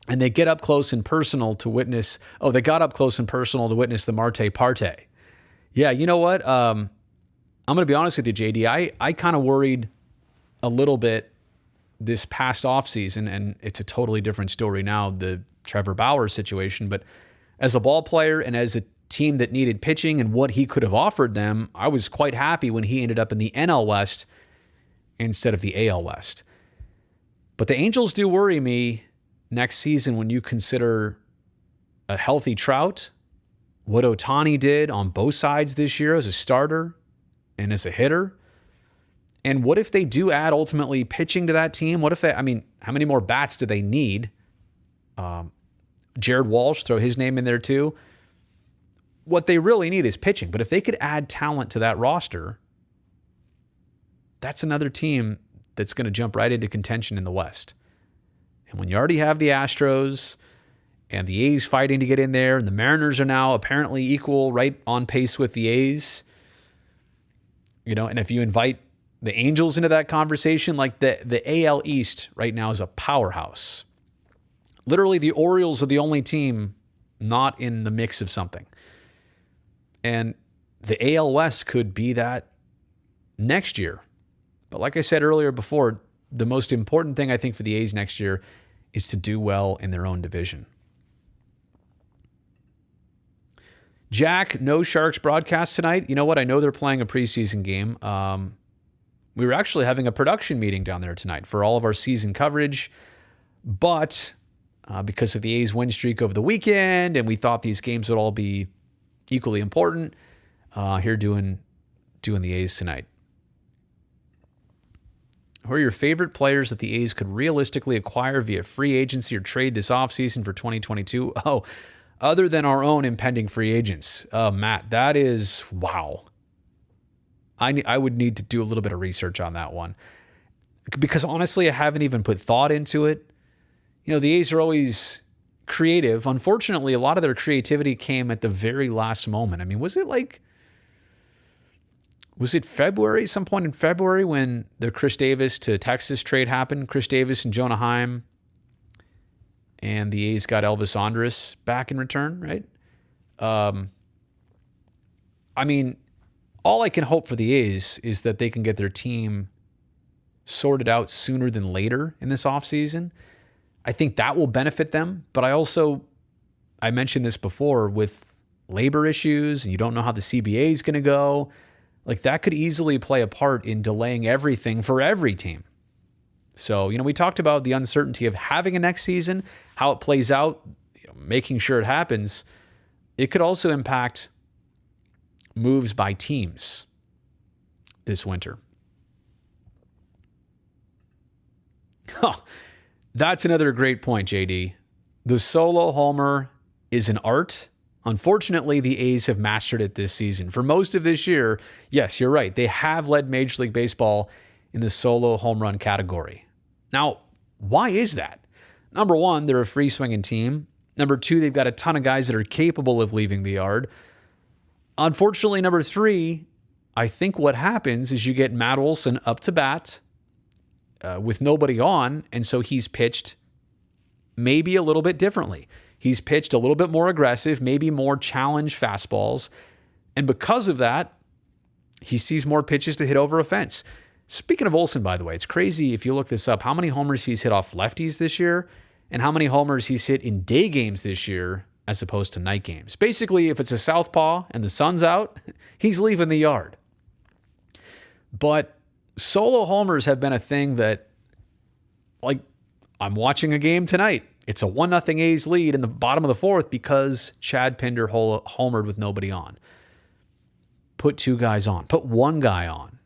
And they get up close and personal to witness... Oh, they got up close and personal to witness the Marte parte. Yeah, you know what? I'm going to be honest with you, JD. I kind of worried a little bit this past offseason, and it's a totally different story now, the Trevor Bauer situation. But as a ball player and as a team that needed pitching and what he could have offered them, I was quite happy when he ended up in the NL West instead of the AL West. But the Angels do worry me next season when you consider a healthy Trout, what Ohtani did on both sides this year as a starter and as a hitter. And what if they do add ultimately pitching to that team? What if how many more bats do they need? Jared Walsh, throw his name in there too. What they really need is pitching. But if they could add talent to that roster, that's another team that's going to jump right into contention in the West. And when you already have the Astros and the A's fighting to get in there, and the Mariners are now apparently equal, right on pace with the A's, and if you invite the Angels into that conversation, like the AL East right now is a powerhouse. Literally, the Orioles are the only team not in the mix of something. And the AL West could be that next year. But like I said earlier before, the most important thing I think for the A's next year is to do well in their own division. Jack, no Sharks broadcast tonight. You know what? I know they're playing a preseason game. We were actually having a production meeting down there tonight for all of our season coverage. But because of the A's win streak over the weekend, and we thought these games would all be equally important, here doing the A's tonight. Who are your favorite players that the A's could realistically acquire via free agency or trade this offseason for 2022? Oh, other than our own impending free agents. Matt, that is, wow. I would need to do a little bit of research on that one. Because honestly, I haven't even put thought into it. The A's are always creative. Unfortunately, a lot of their creativity came at the very last moment. Was it February, some point in February, when the Chris Davis to Texas trade happened? Chris Davis and Jonah Heim, and the A's got Elvis Andrus back in return, right? All I can hope for the A's is that they can get their team sorted out sooner than later in this offseason. I think that will benefit them, but I mentioned this before, with labor issues, and you don't know how the CBA is going to go. That could easily play a part in delaying everything for every team. So, we talked about the uncertainty of having a next season, how it plays out, making sure it happens. It could also impact moves by teams this winter. That's another great point, JD. The solo homer is an art. Unfortunately, the A's have mastered it this season. For most of this year, yes, you're right. They have led Major League Baseball in the solo home run category. Now, why is that? Number one, they're a free swinging team. Number two, they've got a ton of guys that are capable of leaving the yard. Unfortunately, number three, I think what happens is you get Matt Olson up to bat with nobody on, and so he's pitched maybe a little bit differently. He's pitched a little bit more aggressive, maybe more challenge fastballs. And because of that, he sees more pitches to hit over a fence. Speaking of Olson, by the way, it's crazy if you look this up, how many homers he's hit off lefties this year and how many homers he's hit in day games this year as opposed to night games. Basically, if it's a southpaw and the sun's out, he's leaving the yard. But solo homers have been a thing that, I'm watching a game tonight. It's a 1-0 A's lead in the bottom of the fourth because Chad Pinder homered with nobody on. Put two guys on. Put one guy on.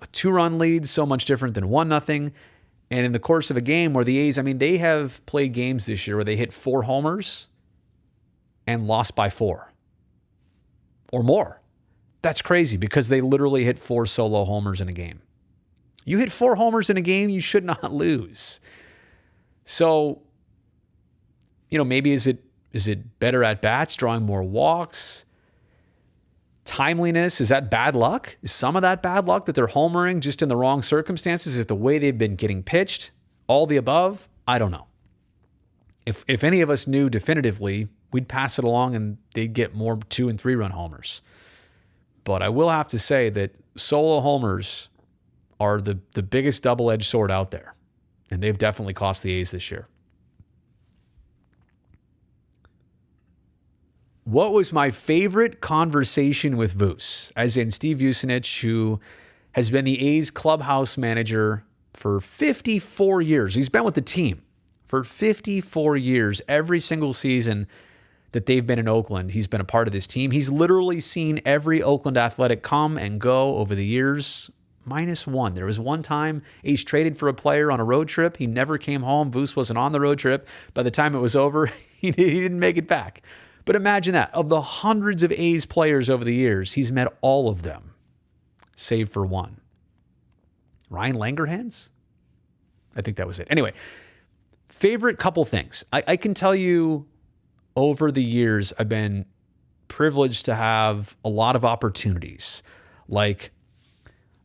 A 2-run lead, so much different than 1-0. And in the course of a game where the A's, they have played games this year where they hit 4 homers and lost by 4 or more. That's crazy because they literally hit 4 solo homers in a game. You hit 4 homers in a game, you should not lose. So, maybe is it better at bats, drawing more walks? Timeliness, is that bad luck? Is some of that bad luck that they're homering just in the wrong circumstances? Is it the way they've been getting pitched? All the above? I don't know. If any of us knew definitively, we'd pass it along and they'd get more 2 and 3 run homers. But I will have to say that solo homers are the biggest double-edged sword out there. And they've definitely cost the A's this year. What was my favorite conversation with Voos? As in Steve Vucinich, who has been the A's clubhouse manager for 54 years. He's been with the team for 54 years. Every single season that they've been in Oakland, he's been a part of this team. He's literally seen every Oakland Athletic come and go over the years, minus one. There was one time A's traded for a player on a road trip. He never came home. Voos wasn't on the road trip. By the time it was over, he didn't make it back. But imagine that. Of the hundreds of A's players over the years, he's met all of them, save for one. Ryan Langerhans? I think that was it. Anyway, favorite couple things. I can tell you over the years, I've been privileged to have a lot of opportunities, like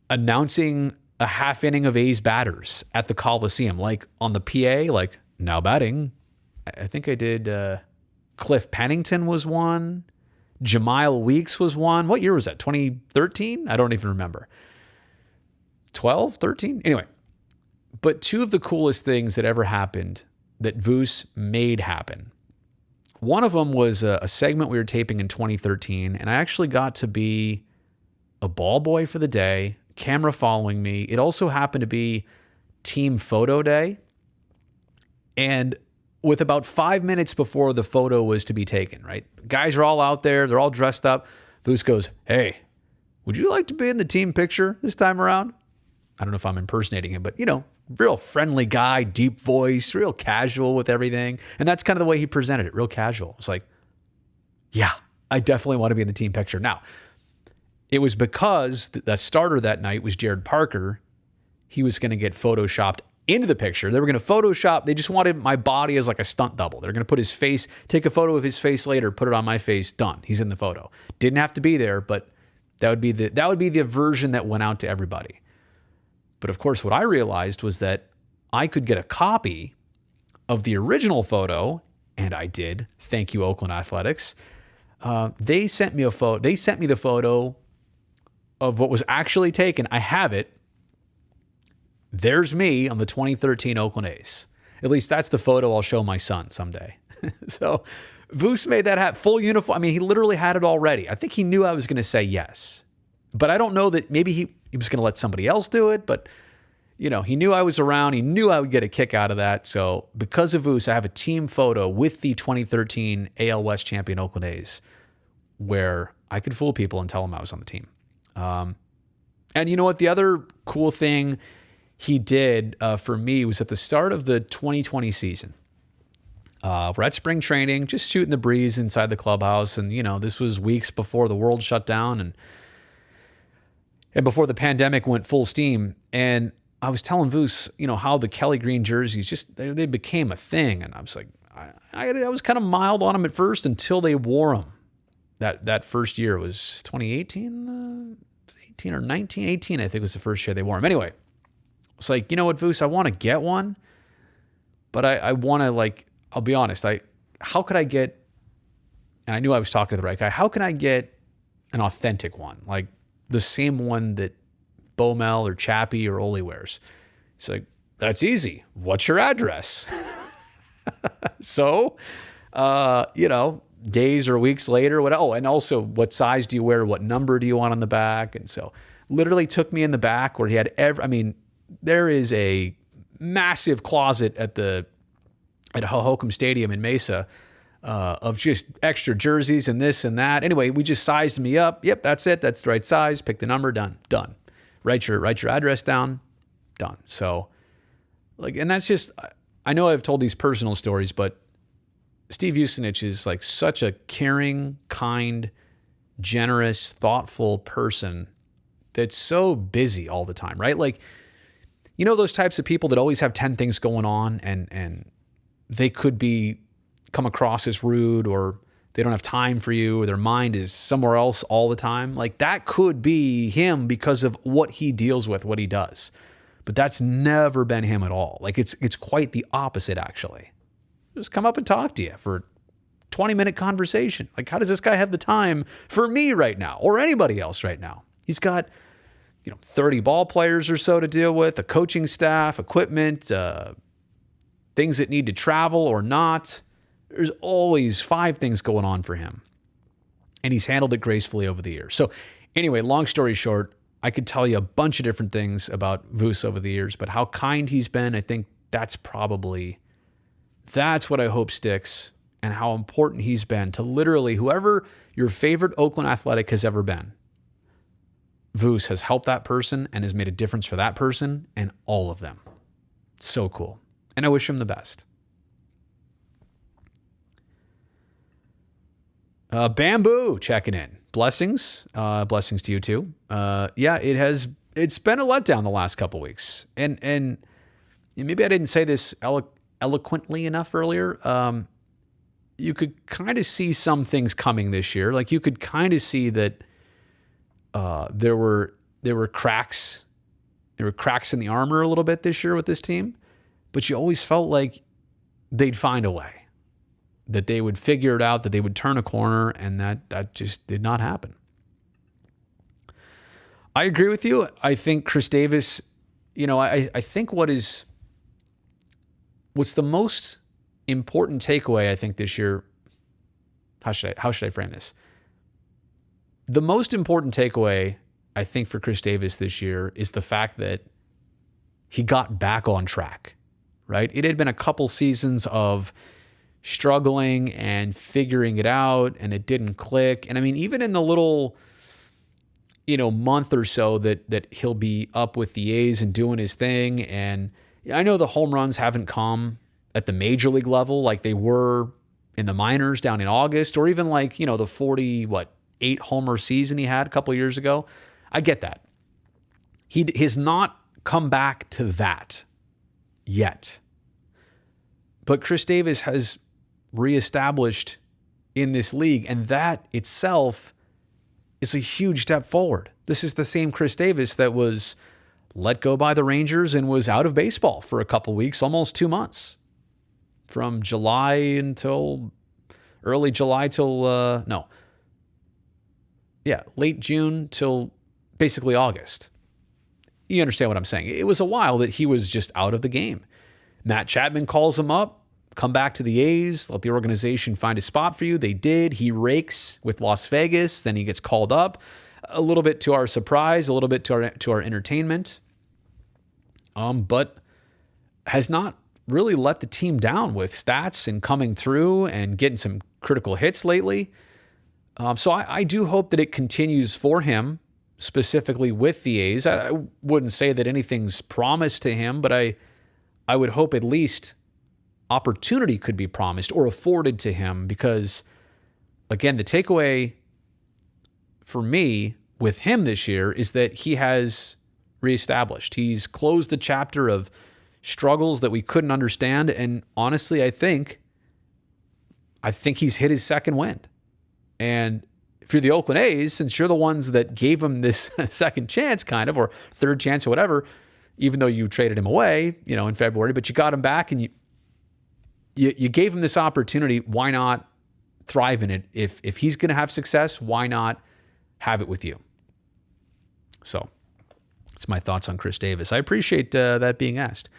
announcing a half inning of A's batters at the Coliseum, like on the PA, like now batting. I think I did... Cliff Pennington was one. Jemile Weeks was one. What year was that? 2013? I don't even remember. 12, 13? Anyway, but 2 of the coolest things that ever happened that Voos made happen. One of them was a segment we were taping in 2013, and I actually got to be a ball boy for the day, camera following me. It also happened to be team photo day. And with about 5 minutes before the photo was to be taken, right? Guys are all out there. They're all dressed up. Voos goes, "Hey, would you like to be in the team picture this time around?" I don't know if I'm impersonating him, but, real friendly guy, deep voice, real casual with everything. And that's kind of the way he presented it, real casual. It's like, yeah, I definitely want to be in the team picture. Now, it was because the starter that night was Jared Parker. He was going to get photoshopped into the picture. They were going to Photoshop. They just wanted my body as like a stunt double. They're going to put his face, take a photo of his face later, put it on my face. Done. He's in the photo. Didn't have to be there, but that would be the version that went out to everybody. But of course, what I realized was that I could get a copy of the original photo, and I did. Thank you, Oakland Athletics. They sent me a photo. They sent me the photo of what was actually taken. I have it. There's me on the 2013 Oakland A's. At least that's the photo I'll show my son someday. So Voos made that hat full uniform. I mean, he literally had it already. I think he knew I was going to say yes. But I don't know that maybe he was going to let somebody else do it. But, he knew I was around. He knew I would get a kick out of that. So because of Voos, I have a team photo with the 2013 AL West champion Oakland A's where I could fool people and tell them I was on the team. And you know what? The other cool thing he did for me was at the start of the 2020 season. We're at spring training, just shooting the breeze inside the clubhouse. And, this was weeks before the world shut down and before the pandemic went full steam. And I was telling Voos, how the Kelly Green jerseys they became a thing. And I was like, I was kind of mild on them at first until they wore them. That first year was 2018, 18 or 19, 18, I think was the first year they wore them. Anyway. It's like, you know what, Voos, I want to get one, but I want to, I'll be honest, how could I get, and I knew I was talking to the right guy, how can I get an authentic one, like the same one that Bomel or Chappie or Ole wears? It's like, that's easy. What's your address? So, days or weeks later, and also what size do you wear? What number do you want on the back? And so literally took me in the back where he had there is a massive closet at Hohokam Stadium in Mesa of just extra jerseys and this and that. Anyway, we just sized me up. Yep, that's it. That's the right size. Pick the number. Done. Write your address down. Done. So, and that's just. I know I've told these personal stories, but Steve Vucinich is such a caring, kind, generous, thoughtful person that's so busy all the time, right? You know those types of people that always have 10 things going on, and they could come across as rude, or they don't have time for you, or their mind is somewhere else all the time. Like, that could be him because of what he deals with, what he does. But that's never been him at all. Like, it's quite the opposite, actually. Just come up and talk to you for a 20-minute conversation. Like, how does this guy have the time for me right now, or anybody else right now? He's got 30 ball players or so to deal with, a coaching staff, equipment, things that need to travel or not. There's always 5 things going on for him. And he's handled it gracefully over the years. So anyway, long story short, I could tell you a bunch of different things about Vus over the years, but how kind he's been, I think that's what I hope sticks, and how important he's been to literally whoever your favorite Oakland Athletic has ever been. Vus has helped that person and has made a difference for that person and all of them. So cool. And I wish him the best. Bamboo checking in. Blessings. Blessings to you too. Yeah, it's been a letdown the last couple weeks. And maybe I didn't say this eloquently enough earlier. You could kind of see some things coming this year. Like, you could kind of see that there were cracks. There were cracks in the armor a little bit this year with this team, but you always felt like they'd find a way, that they would figure it out, that they would turn a corner, and that just did not happen. I agree with you. I think Chris Davis, I think what's the most important takeaway, I think, this year, how should I frame this? The most important takeaway, I think, for Chris Davis this year is the fact that he got back on track, right? It had been a couple seasons of struggling and figuring it out, and it didn't click. And I mean, even in the little, month or so that he'll be up with the A's and doing his thing, and I know the home runs haven't come at the major league level like they were in the minors down in August, or even like, the 48 homer season he had a couple of years ago. I get that. He has not come back to that yet. But Chris Davis has reestablished in this league, and that itself is a huge step forward. This is the same Chris Davis that was let go by the Rangers and was out of baseball for a couple weeks, almost 2 months, from July until early July till late June till basically August. You understand what I'm saying? It was a while that he was just out of the game. Matt Chapman calls him up, come back to the A's, let the organization find a spot for you. They did. He rakes with Las Vegas. Then he gets called up, a little bit to our surprise, a little bit to our entertainment, but has not really let the team down with stats and coming through and getting some critical hits lately. So I do hope that it continues for him, specifically with the A's. I wouldn't say that anything's promised to him, but I would hope at least opportunity could be promised or afforded to him, because, again, the takeaway for me with him this year is that he has reestablished. He's closed the chapter of struggles that we couldn't understand, and honestly, I think he's hit his second wind. And if you're the Oakland A's, since you're the ones that gave him this second chance, kind of, or third chance or whatever, even though you traded him away, in February, but you got him back and you gave him this opportunity, why not thrive in it? If he's going to have success, why not have it with you? So that's my thoughts on Chris Davis. I appreciate that being asked.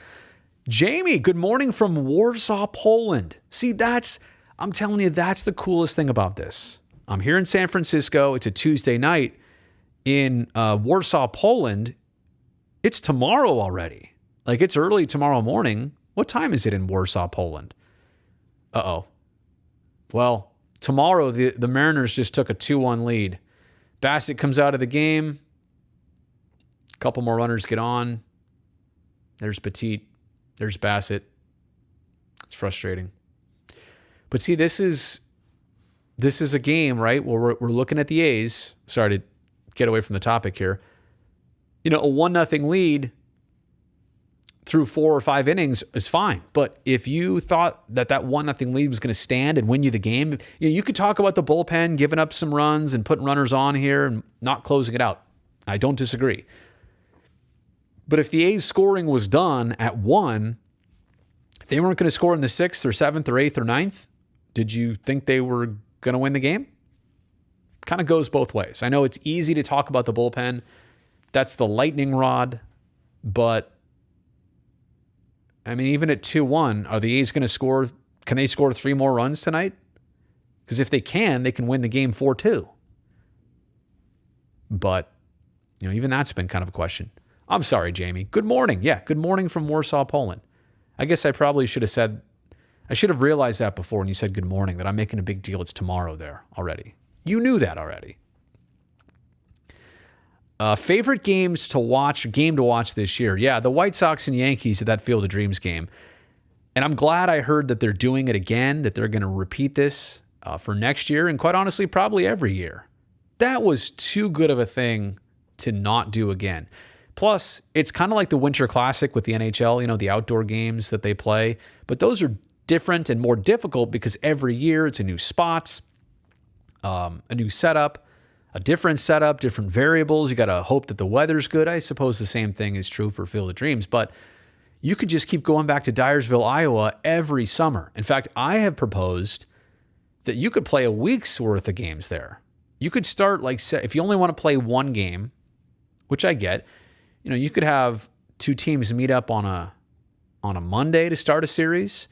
Jamie, good morning from Warsaw, Poland. See, I'm telling you, that's the coolest thing about this. I'm here in San Francisco. It's a Tuesday night. In Warsaw, Poland, it's tomorrow already. Like, it's early tomorrow morning. What time is it in Warsaw, Poland? Uh-oh. Well, tomorrow, the Mariners just took a 2-1 lead. Bassitt comes out of the game. A couple more runners get on. There's Petit. There's Bassitt. It's frustrating. But see, this is a game, right, where we're looking at the A's. Sorry to get away from the topic here. A 1-0 lead. through 4 or 5 innings is fine. But if you thought that 1-0 lead was going to stand and win you the game, you could talk about the bullpen giving up some runs and putting runners on here and not closing it out. I don't disagree. But if the A's scoring was done at 1, if they weren't going to score in the 6th or 7th or 8th or 9th, did you think they were going to win the game? Kind of goes both ways. I know it's easy to talk about the bullpen. That's the lightning rod. But, I mean, even at 2-1, are the A's going to score? Can they score 3 more runs tonight? Because if they can win the game 4-2. But, even that's been kind of a question. I'm sorry, Jamie. Good morning. Yeah, good morning from Warsaw, Poland. I guess I probably should have realized that before when you said good morning, that I'm making a big deal. It's tomorrow there already. You knew that already. Favorite game to watch this year? Yeah, the White Sox and Yankees at that Field of Dreams game. And I'm glad I heard that they're doing it again, that they're going to repeat this for next year, and quite honestly, probably every year. That was too good of a thing to not do again. Plus, it's kind of like the Winter Classic with the NHL, the outdoor games that they play. But those are different and more difficult because every year it's a new spot, a new setup, a different setup, different variables. You got to hope that the weather's good. I suppose the same thing is true for Field of Dreams. But you could just keep going back to Dyersville, Iowa every summer. In fact, I have proposed that you could play a week's worth of games there. You could start, if you only want to play one game, which I get, you could have 2 teams meet up on a Monday to start a series.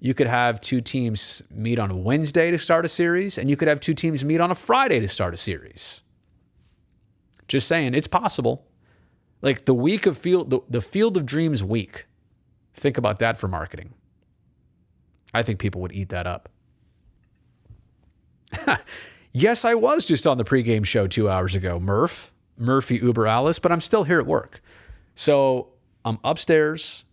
You could have 2 teams meet on a Wednesday to start a series, and you could have 2 teams meet on a Friday to start a series. Just saying, it's possible. Like the week of the Field of Dreams week. Think about that for marketing. I think people would eat that up. Yes, I was just on the pregame show 2 hours ago, Murphy Uber Alice, but I'm still here at work. So I'm upstairs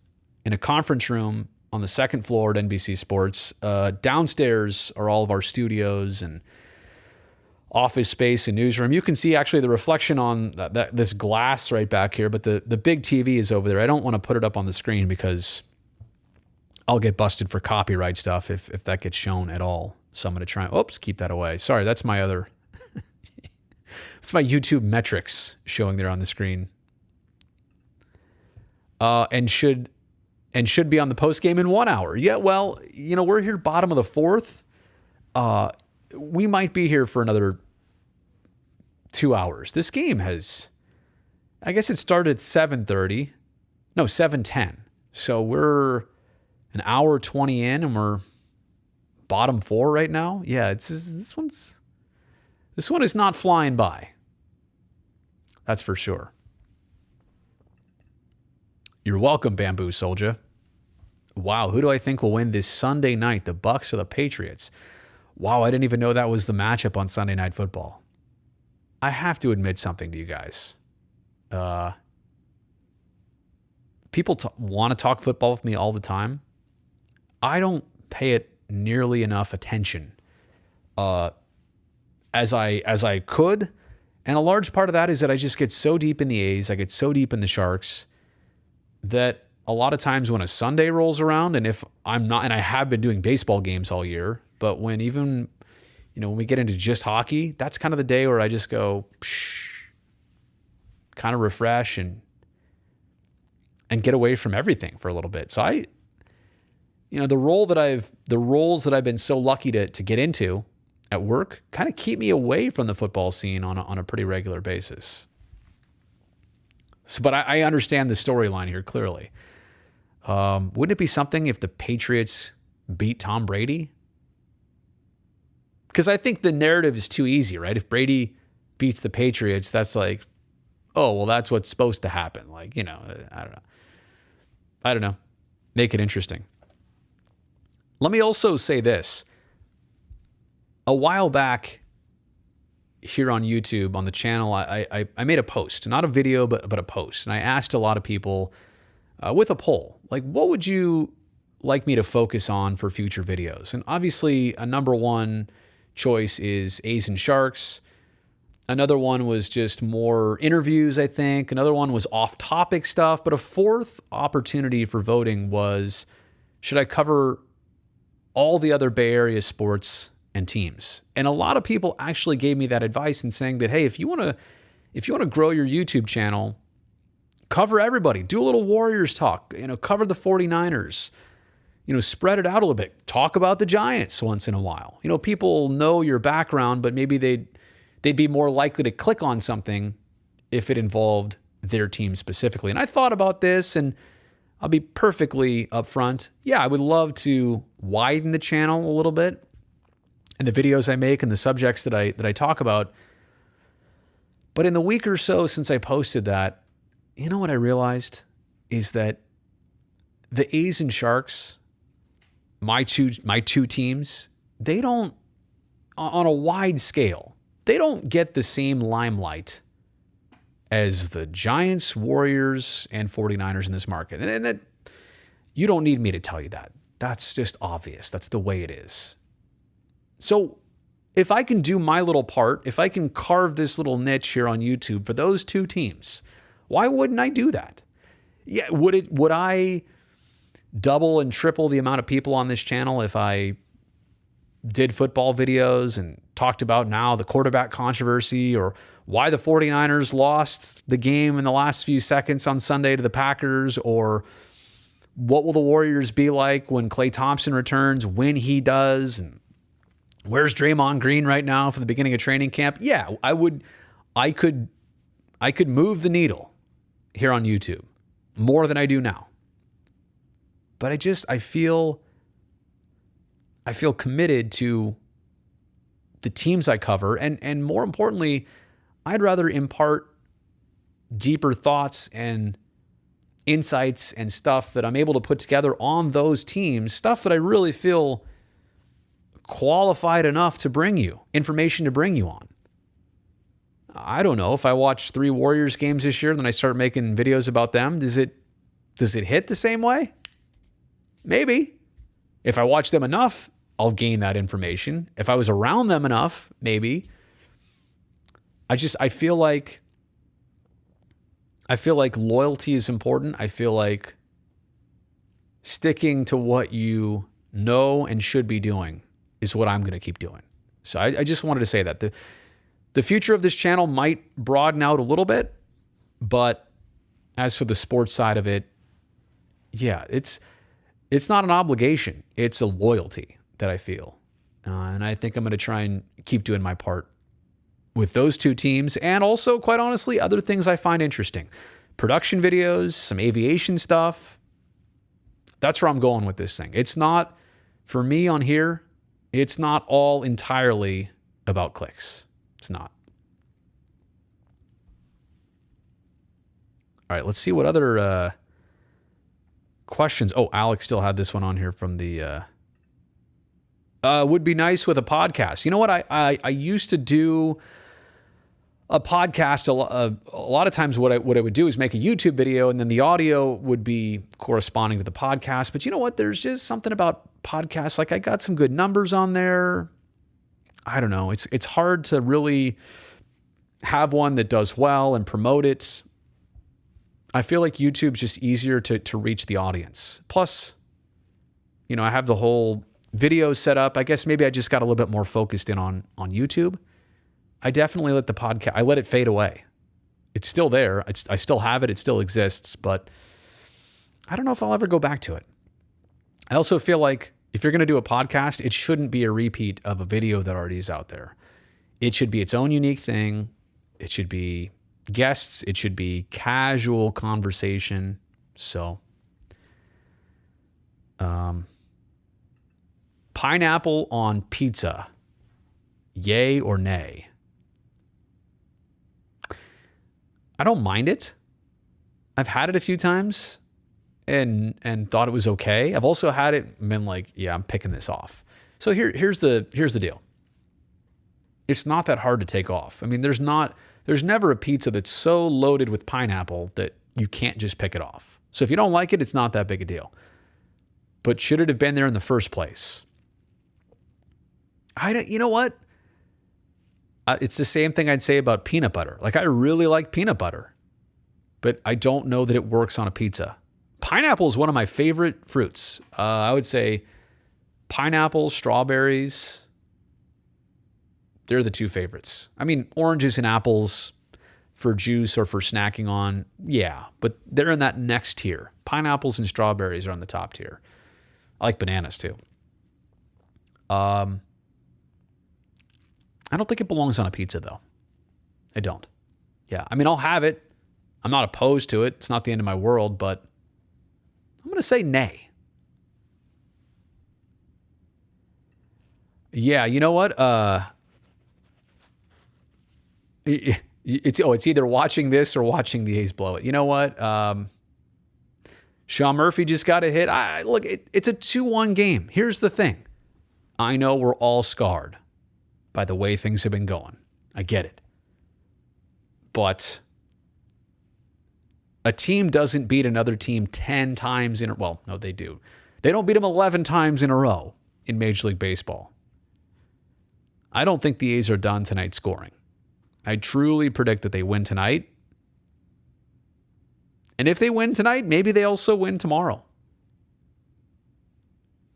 in a conference room on the 2nd floor at NBC Sports. Downstairs are all of our studios and office space and newsroom. You can see actually the reflection on this glass right back here, but the big TV is over there. I don't want to put it up on the screen because I'll get busted for copyright stuff if that gets shown at all. So I'm going to try, keep that away. Sorry, that's my other, it's my YouTube metrics showing there on the screen. And should be on the post game in 1 hour. Yeah, well, we're here bottom of the 4th. We might be here for another 2 hours. This game I guess it started at 7:30. No, 7:10. So we're an hour 20 in and we're bottom 4 right now. Yeah, this one is not flying by. That's for sure. You're welcome, Bamboo Soldier. Wow, who do I think will win this Sunday night, the Bucks or the Patriots? Wow, I didn't even know that was the matchup on Sunday Night Football. I have to admit something to you guys. People want to talk football with me all the time. I don't pay it nearly enough attention as I could. And a large part of that is that I just get so deep in the A's, I get so deep in the Sharks, that a lot of times when a Sunday rolls around, and if I'm not, and I have been doing baseball games all year, but when we get into just hockey, that's kind of the day where I just go, kind of refresh and get away from everything for a little bit. So the roles that I've been so lucky to get into at work kind of keep me away from the football scene on a pretty regular basis. So, but I understand the storyline here clearly. Wouldn't it be something if the Patriots beat Tom Brady? Because I think the narrative is too easy, right? If Brady beats the Patriots, that's like, oh, well, that's what's supposed to happen. I don't know. Make it interesting. Let me also say this. A while back here on YouTube, on the channel, I made a post, not a video, but a post. And I asked a lot of people with a poll, what would you like me to focus on for future videos? And obviously, a number one choice is A's and Sharks. Another one was just more interviews, I think. Another one was off-topic stuff. But a fourth opportunity for voting was, should I cover all the other Bay Area sports and teams? And a lot of people actually gave me that advice and saying that, hey, if you want to grow your YouTube channel, cover everybody. Do a little Warriors talk. Cover the 49ers. Spread it out a little bit. Talk about the Giants once in a while. People know your background, but maybe they'd be more likely to click on something if it involved their team specifically. And I thought about this, and I'll be perfectly upfront. Yeah, I would love to widen the channel a little bit and the videos I make and the subjects that I talk about. But in the week or so since I posted that, what I realized is that the A's and Sharks, my two teams, they don't, on a wide scale, they don't get the same limelight as the Giants, Warriors, and 49ers in this market. And that, you don't need me to tell you that. That's just obvious. That's the way it is. So if I can do my little part, if I can carve this little niche here on YouTube for those two teams, why wouldn't I do that? Yeah, would I double and triple the amount of people on this channel if I did football videos and talked about now the quarterback controversy or why the 49ers lost the game in the last few seconds on Sunday to the Packers, or what will the Warriors be like when Klay Thompson returns, when he does, and where's Draymond Green right now for the beginning of training camp? Yeah, I could move the needle here on YouTube more than I do now. But I feel committed to the teams I cover, and more importantly, I'd rather impart deeper thoughts and insights and stuff that I'm able to put together on those teams, stuff that I really feel qualified enough to bring you, information to bring you on. I don't know, if I watch 3 Warriors games this year and then I start making videos about them, does it hit the same way? Maybe. If I watch them enough, I'll gain that information. If I was around them enough, maybe. I feel like loyalty is important. I feel like sticking to what you know and should be doing is what I'm going to keep doing. So I just wanted to say that. The future of this channel might broaden out a little bit, but as for the sports side of it, yeah, it's not an obligation. It's a loyalty that I feel. And I think I'm going to try and keep doing my part with those two teams, and also, quite honestly, other things I find interesting. Production videos, some aviation stuff. That's where I'm going with this thing. It's not, for me on here, it's not all entirely about clicks. It's not. All right, let's see what other questions. Oh, Alex still had this one on here from the would be nice with a podcast. You know what? I used to do a podcast. A lot of times what I would do is make a YouTube video, and then the audio would be corresponding to the podcast. But you know what? There's just something about podcasts. Like, I got some good numbers on there. I don't know. It's hard to really have one that does well and promote it. I feel like YouTube's just easier to reach the audience. Plus, I have the whole video set up. I guess maybe I just got a little bit more focused in on YouTube. I definitely let the podcast, I let it fade away. It's still there. I still have it. It still exists, but I don't know if I'll ever go back to it. I also feel like if you're going to do a podcast, it shouldn't be a repeat of a video that already is out there. It should be its own unique thing. It should be guests. It should be casual conversation. So, pineapple on pizza, yay or nay? I don't mind it. I've had it a few times and thought it was okay. I've also had it and been like, yeah, I'm picking this off. So here's the deal. It's not that hard to take off. I mean, there's never a pizza that's so loaded with pineapple that you can't just pick it off. So if you don't like it, it's not that big a deal. But should it have been there in the first place? You know what? It's the same thing I'd say about peanut butter. Like, I really like peanut butter, but I don't know that it works on a pizza. Pineapple is one of my favorite fruits. I would say pineapple, strawberries, they're the two favorites. I mean, oranges and apples for juice or for snacking on, yeah, but they're in that next tier. Pineapples and strawberries are on the top tier. I like bananas too. I don't think it belongs on a pizza though. I don't. Yeah, I mean, I'll have it. I'm not opposed to it. It's not the end of my world, but I'm going to say nay. Yeah, you know what? It's either watching this or watching the A's blow it. You know what? Sean Murphy just got a hit. Look, it's a 2-1 game. Here's the thing. I know we're all scarred by the way things have been going. I get it. But a team doesn't beat another team 10 times in a row. Well, no, they do. They don't beat them 11 times in a row in Major League Baseball. I don't think the A's are done tonight scoring. I truly predict that they win tonight. And if they win tonight, maybe they also win tomorrow.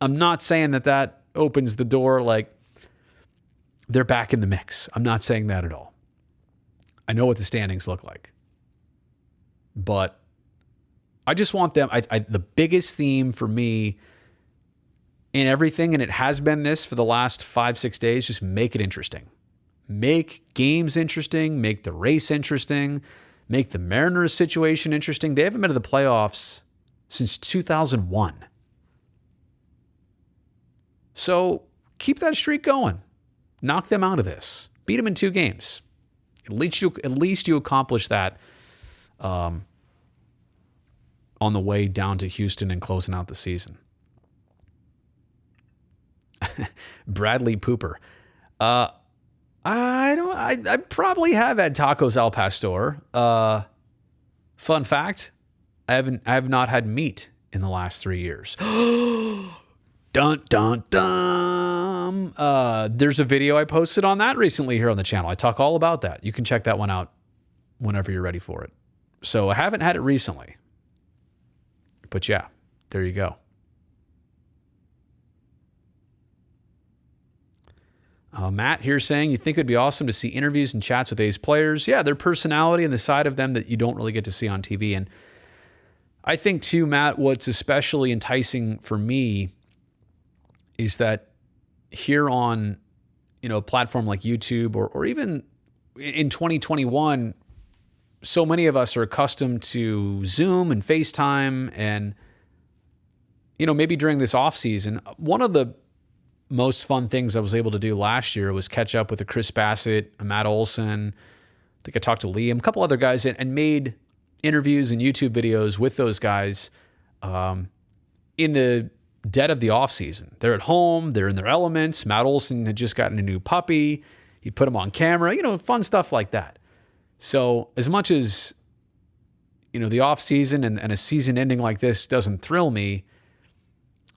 I'm not saying that opens the door like they're back in the mix. I'm not saying that at all. I know what the standings look like. But I just want them, the biggest theme for me in everything, and it has been this for the last 5-6 days, just make it interesting. Make games interesting, make the race interesting, make the Mariners situation interesting. They haven't been to the playoffs since 2001. So keep that streak going. Knock them out of this. Beat them in 2 games. At least you accomplish that on the way down to Houston and closing out the season. Bradley Pooper. I probably have had tacos al pastor. Fun fact, I have not had meat in the last 3 years. Dun, dun, dun. There's a video I posted on that recently here on the channel. I talk all about that. You can check that one out whenever you're ready for it. So I haven't had it recently. But yeah, there you go. Matt here saying, you think it'd be awesome to see interviews and chats with A's players? Yeah, their personality and the side of them that you don't really get to see on TV. And I think too, Matt, what's especially enticing for me is that here on, a platform like YouTube or even in 2021, so many of us are accustomed to Zoom and FaceTime and, maybe during this off season, one of the most fun things I was able to do last year was catch up with a Chris Bassitt, a Matt Olson. I think I talked to Liam, a couple other guys, and made interviews and YouTube videos with those guys in the dead of the offseason. They're at home. They're in their elements. Matt Olson had just gotten a new puppy. He put him on camera, fun stuff like that. So as much as, the offseason and a season ending like this doesn't thrill me,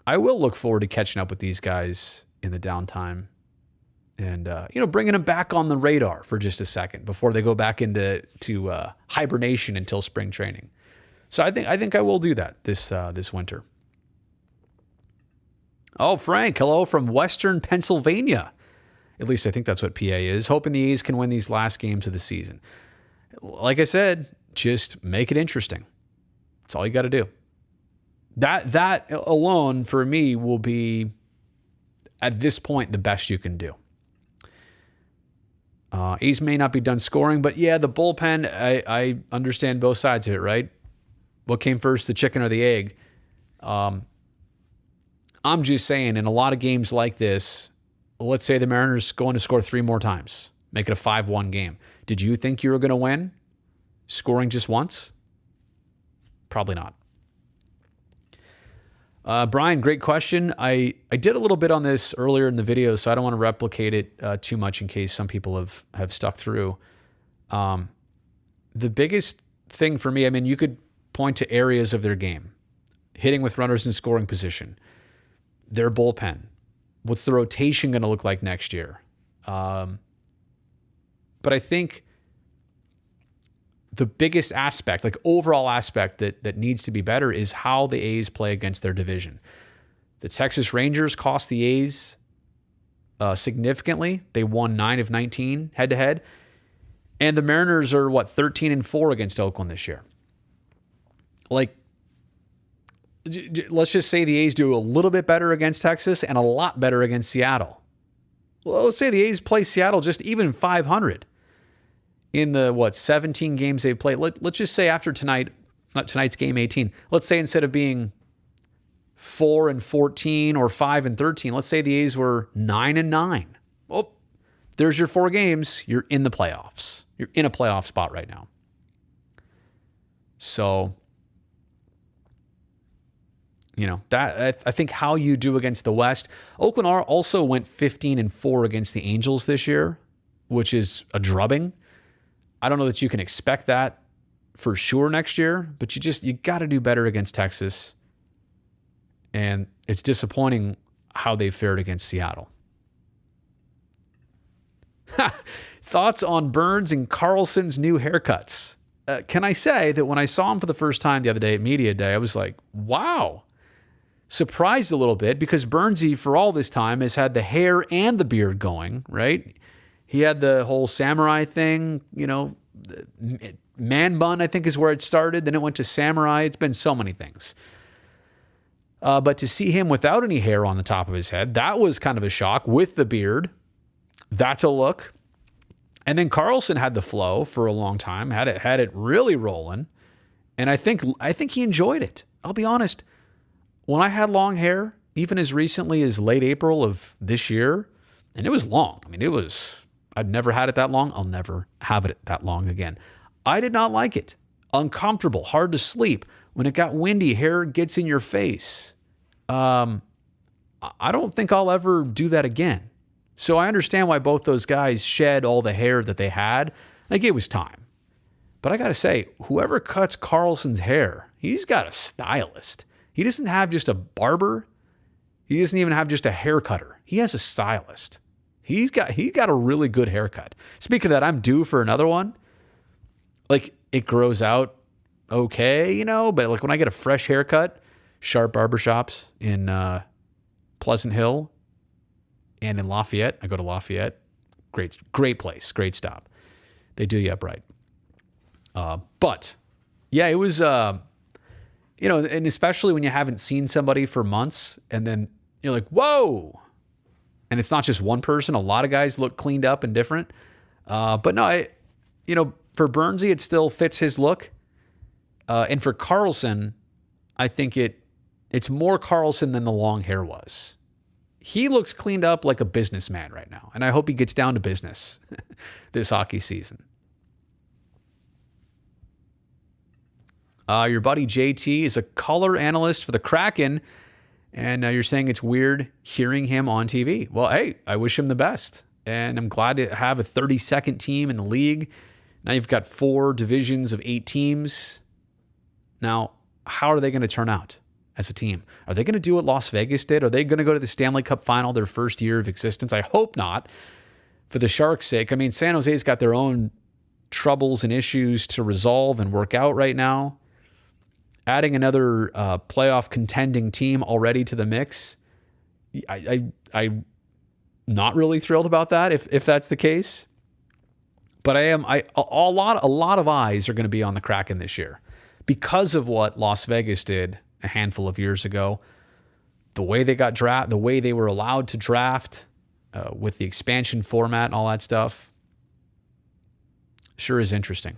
I will look forward to catching up with these guys in the downtime and, bringing them back on the radar for just a second before they go back into hibernation until spring training. So I think I will do that this winter. Oh, Frank, hello from Western Pennsylvania. At least I think that's what PA is. Hoping the A's can win these last games of the season. Like I said, just make it interesting. That's all you got to do. That alone for me will be, at this point, the best you can do. A's may not be done scoring, but yeah, the bullpen, I understand both sides of it, right? What came first, the chicken or the egg? I'm just saying, in a lot of games like this, let's say the Mariners going to score 3 more times, make it a 5-1 game. Did you think you were going to win scoring just once? Probably not. Brian, great question. I did a little bit on this earlier in the video, so I don't want to replicate it too much in case some people have stuck through. The biggest thing for me, you could point to areas of their game. Hitting with runners in scoring position. Their bullpen. What's the rotation going to look like next year? But I think the biggest aspect, like overall aspect that needs to be better is how the A's play against their division. The Texas Rangers cost the A's significantly. They won 9 of 19 head-to-head. And the Mariners are, 13-4 against Oakland this year. Like, let's just say the A's do a little bit better against Texas and a lot better against Seattle. Well, let's say the A's play Seattle just even 500 in the, 17 games they've played. Let's just say after tonight, not tonight's game 18, let's say instead of being 4-14 or 5-13, let's say the A's were 9-9. Well, there's your 4 games. You're in the playoffs. You're in a playoff spot right now. So, that I think how you do against the West. Oakland also went 15-4 against the Angels this year, which is a drubbing. I don't know that you can expect that for sure next year, but you got to do better against Texas. And it's disappointing how they fared against Seattle. Thoughts on Burns and Carlson's new haircuts? Can I say that when I saw him for the first time the other day at Media Day, I was like, wow. Surprised a little bit because Burnsy, for all this time, has had the hair and the beard going, right? He had the whole samurai thing, man bun, I think is where it started. Then it went to samurai. It's been so many things. But to see him without any hair on the top of his head, that was kind of a shock. With the beard, that's a look. And then Carlson had the flow for a long time, had it really rolling. And I think he enjoyed it. I'll be honest. When I had long hair, even as recently as late April of this year, and it was long. I mean, I'd never had it that long. I'll never have it that long again. I did not like it. Uncomfortable, hard to sleep. When it got windy, hair gets in your face. I don't think I'll ever do that again. So I understand why both those guys shed all the hair that they had. Like, it was time. But I got to say, whoever cuts Carlson's hair, he's got a stylist. He doesn't have just a barber. He doesn't even have just a hair cutter. He has a stylist. He's got a really good haircut. Speaking of that, I'm due for another one. Like, it grows out okay, but like when I get a fresh haircut, Sharp Barbershops in Pleasant Hill and in Lafayette. I go to Lafayette. Great place, great stop. They do you up right. But yeah, it was, and especially when you haven't seen somebody for months and then you're like, whoa. And it's not just one person. A lot of guys look cleaned up and different. But no, for Burnsy, it still fits his look. And for Carlson, I think it's more Carlson than the long hair was. He looks cleaned up like a businessman right now. And I hope he gets down to business this hockey season. Your buddy JT is a color analyst for the Kraken. And you're saying it's weird hearing him on TV. Well, hey, I wish him the best. And I'm glad to have a 32nd team in the league. Now you've got 4 divisions of 8 teams. Now, how are they going to turn out as a team? Are they going to do what Las Vegas did? Are they going to go to the Stanley Cup final their first year of existence? I hope not, for the Sharks' sake. I mean, San Jose's got their own troubles and issues to resolve and work out right now. Adding another playoff contending team already to the mix, I'm not really thrilled about that if that's the case. But a lot of eyes are going to be on the Kraken this year because of what Las Vegas did a handful of years ago. The way they got drafted, the way they were allowed to draft with the expansion format and all that stuff, sure is interesting.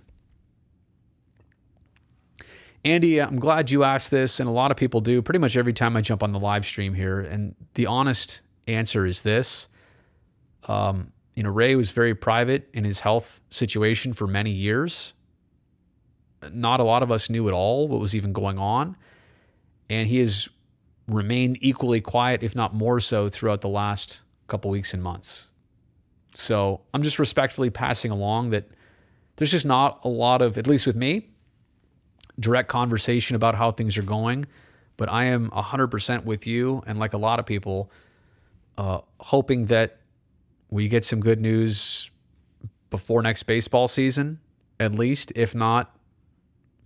Andy, I'm glad you asked this, and a lot of people do pretty much every time I jump on the live stream here. And the honest answer is this. Ray was very private in his health situation for many years. Not a lot of us knew at all what was even going on. And he has remained equally quiet, if not more so, throughout the last couple weeks and months. So I'm just respectfully passing along that there's just not a lot of, at least with me, direct conversation about how things are going. But I am 100% with you, and like a lot of people, hoping that we get some good news before next baseball season, at least, if not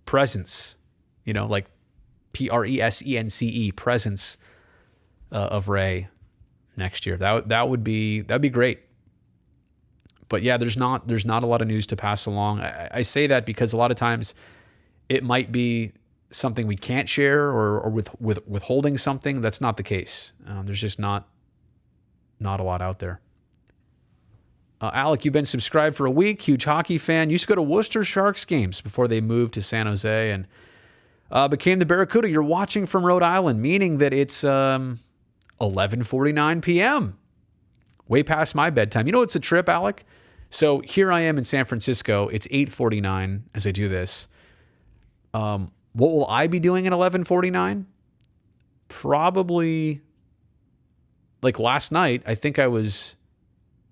presence, like Presence, presence of Ray next year. That'd be great. But yeah, there's not a lot of news to pass along. I say that because a lot of times it might be something we can't share or withholding something. That's not the case. There's just not a lot out there. Alec, you've been subscribed for a week. Huge hockey fan. Used to go to Worcester Sharks games before they moved to San Jose and became the Barracuda. You're watching from Rhode Island, meaning that it's 11:49 p.m. Way past my bedtime. It's a trip, Alec. So here I am in San Francisco. It's 8:49 as I do this. What will I be doing at 11:49? Probably like last night. I think I was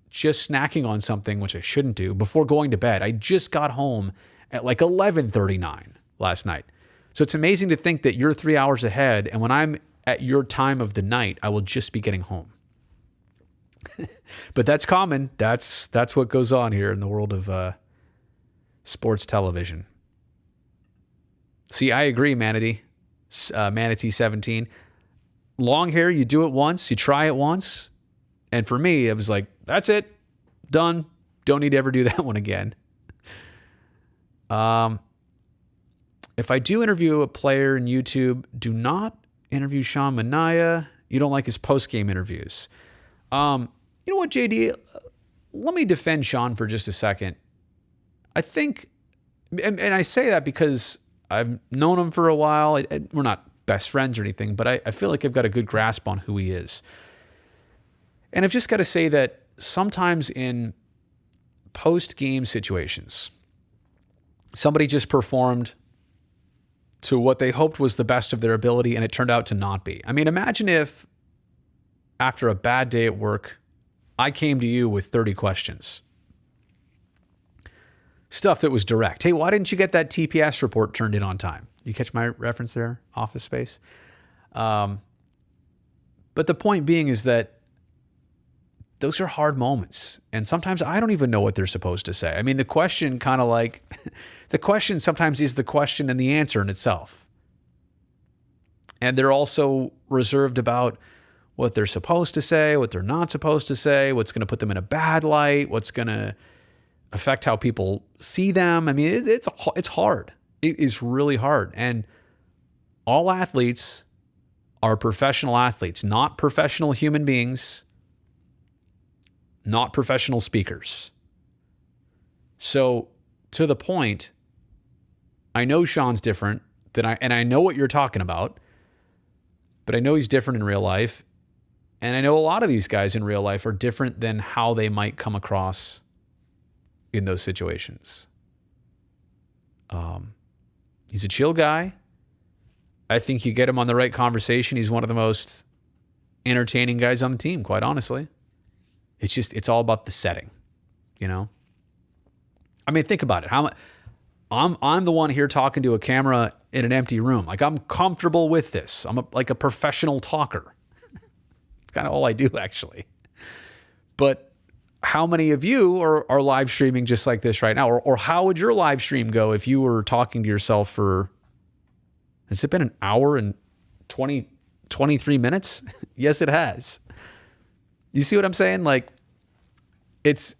just snacking on something, which I shouldn't do, before going to bed. I just got home at like 11:39 last night. So it's amazing to think that you're 3 hours ahead, and when I'm at your time of the night, I will just be getting home. But that's common. That's what goes on here in the world of sports television. See, I agree, Manatee 17. Long hair, you do it once, you try it once. And for me, it was like, that's it. Done. Don't need to ever do that one again. If I do interview a player in YouTube, do not interview Sean Manaea. You don't like his post-game interviews. You know what, JD? Let me defend Sean for just a second. I think, and I say that because I've known him for a while. We're not best friends or anything, but I feel like I've got a good grasp on who he is. And I've just got to say that sometimes in post-game situations, somebody just performed to what they hoped was the best of their ability, and it turned out to not be. I mean, imagine if after a bad day at work, I came to you with 30 questions. Stuff that was direct. Hey, why didn't you get that TPS report turned in on time? You catch my reference there, Office Space? But the point being is that those are hard moments. And sometimes I don't even know what they're supposed to say. I mean, the question kind of like, the question sometimes is the question and the answer in itself. And they're also reserved about what they're supposed to say, what they're not supposed to say, what's going to put them in a bad light, what's going to affect how people see them. I mean, it's hard. It is really hard. And all athletes are professional athletes, not professional human beings, not professional speakers. So to the point, I know Sean's different and I know what you're talking about, but I know he's different in real life. And I know a lot of these guys in real life are different than how they might come across in those situations. He's a chill guy. I think you get him on the right conversation. He's one of the most entertaining guys on the team, quite honestly. It's all about the setting, you know? I mean, think about it. I'm the one here talking to a camera in an empty room. Like, I'm comfortable with this. I'm like a professional talker. It's kind of all I do, actually. But how many of you are live streaming just like this right now? Or how would your live stream go if you were talking to yourself for, has it been an hour and 23 minutes? Yes, it has. You see what I'm saying? Like, it's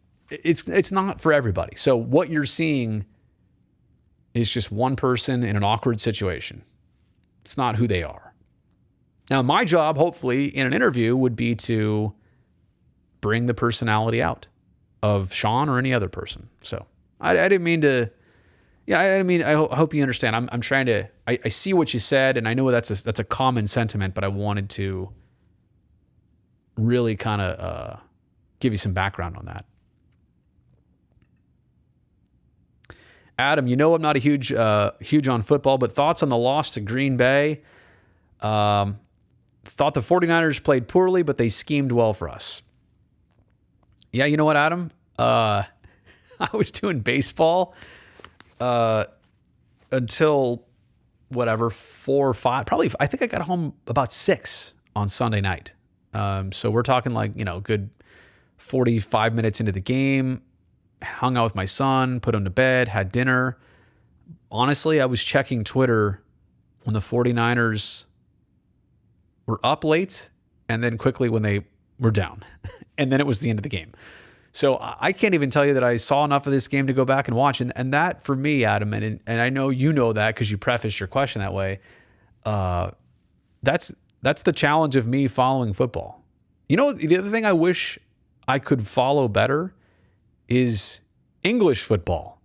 not for everybody. So what you're seeing is just one person in an awkward situation. It's not who they are. Now, my job, hopefully, in an interview would be to bring the personality out of Sean or any other person. So I didn't mean to, I hope you understand. I'm trying to, I see what you said, and I know that's a common sentiment, but I wanted to really kind of give you some background on that. Adam, I'm not a huge on football, but thoughts on the loss to Green Bay? Thought the 49ers played poorly, but they schemed well for us. Yeah, you know what, Adam? I was doing baseball until 4 or 5. Probably, I think I got home about 6 on Sunday night. So we're talking like, good 45 minutes into the game. hung out with my son, put him to bed, had dinner. Honestly, I was checking Twitter when the 49ers were up late and then quickly when they were down. And then it was the end of the game. So I can't even tell you that I saw enough of this game to go back and watch. And that for me, Adam, and I know you know that because you prefaced your question that way, that's the challenge of me following football. You know, the other thing I wish I could follow better is English football.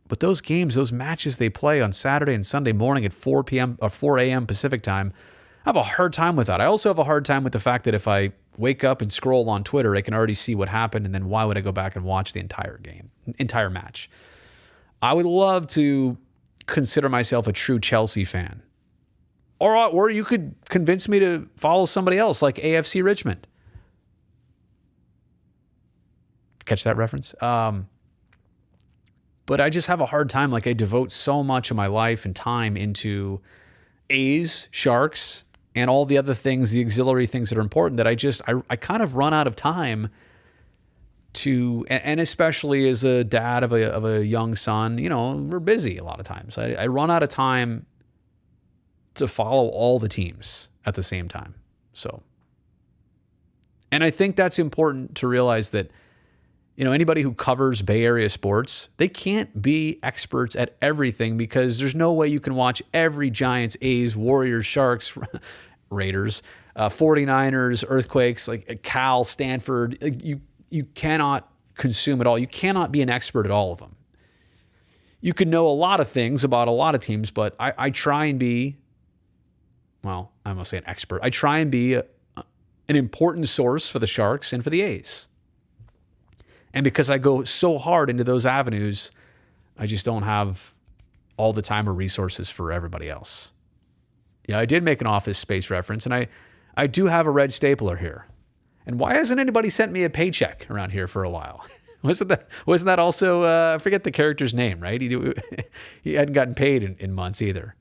But those games, those matches they play on Saturday and Sunday morning at 4 p.m. or 4 a.m. Pacific time, I have a hard time with that. I also have a hard time with the fact that if I wake up and scroll on Twitter, I can already see what happened, and then why would I go back and watch the entire match? I would love to consider myself a true Chelsea fan. Or you could convince me to follow somebody else like AFC Richmond. Catch that reference? But I just have a hard time. Like, I devote so much of my life and time into A's, Sharks, and all the other things, the auxiliary things that are important, that I kind of run out of time to, and especially as a dad of a young son, you know, we're busy a lot of times. I run out of time to follow all the teams at the same time. So, and I think that's important to realize that, you know, anybody who covers Bay Area sports, they can't be experts at everything because there's no way you can watch every Giants, A's, Warriors, Sharks, Raiders, 49ers, Earthquakes, like Cal, Stanford. You cannot consume it all. You cannot be an expert at all of them. You can know a lot of things about a lot of teams, but I try and be, well, I'm going to say an expert. I try and be an important source for the Sharks and for the A's. And because I go so hard into those avenues, I just don't have all the time or resources for everybody else. Yeah, I did make an Office Space reference, and I do have a red stapler here. And why hasn't anybody sent me a paycheck around here for a while? Wasn't that also, I forget the character's name, right? He hadn't gotten paid in months either.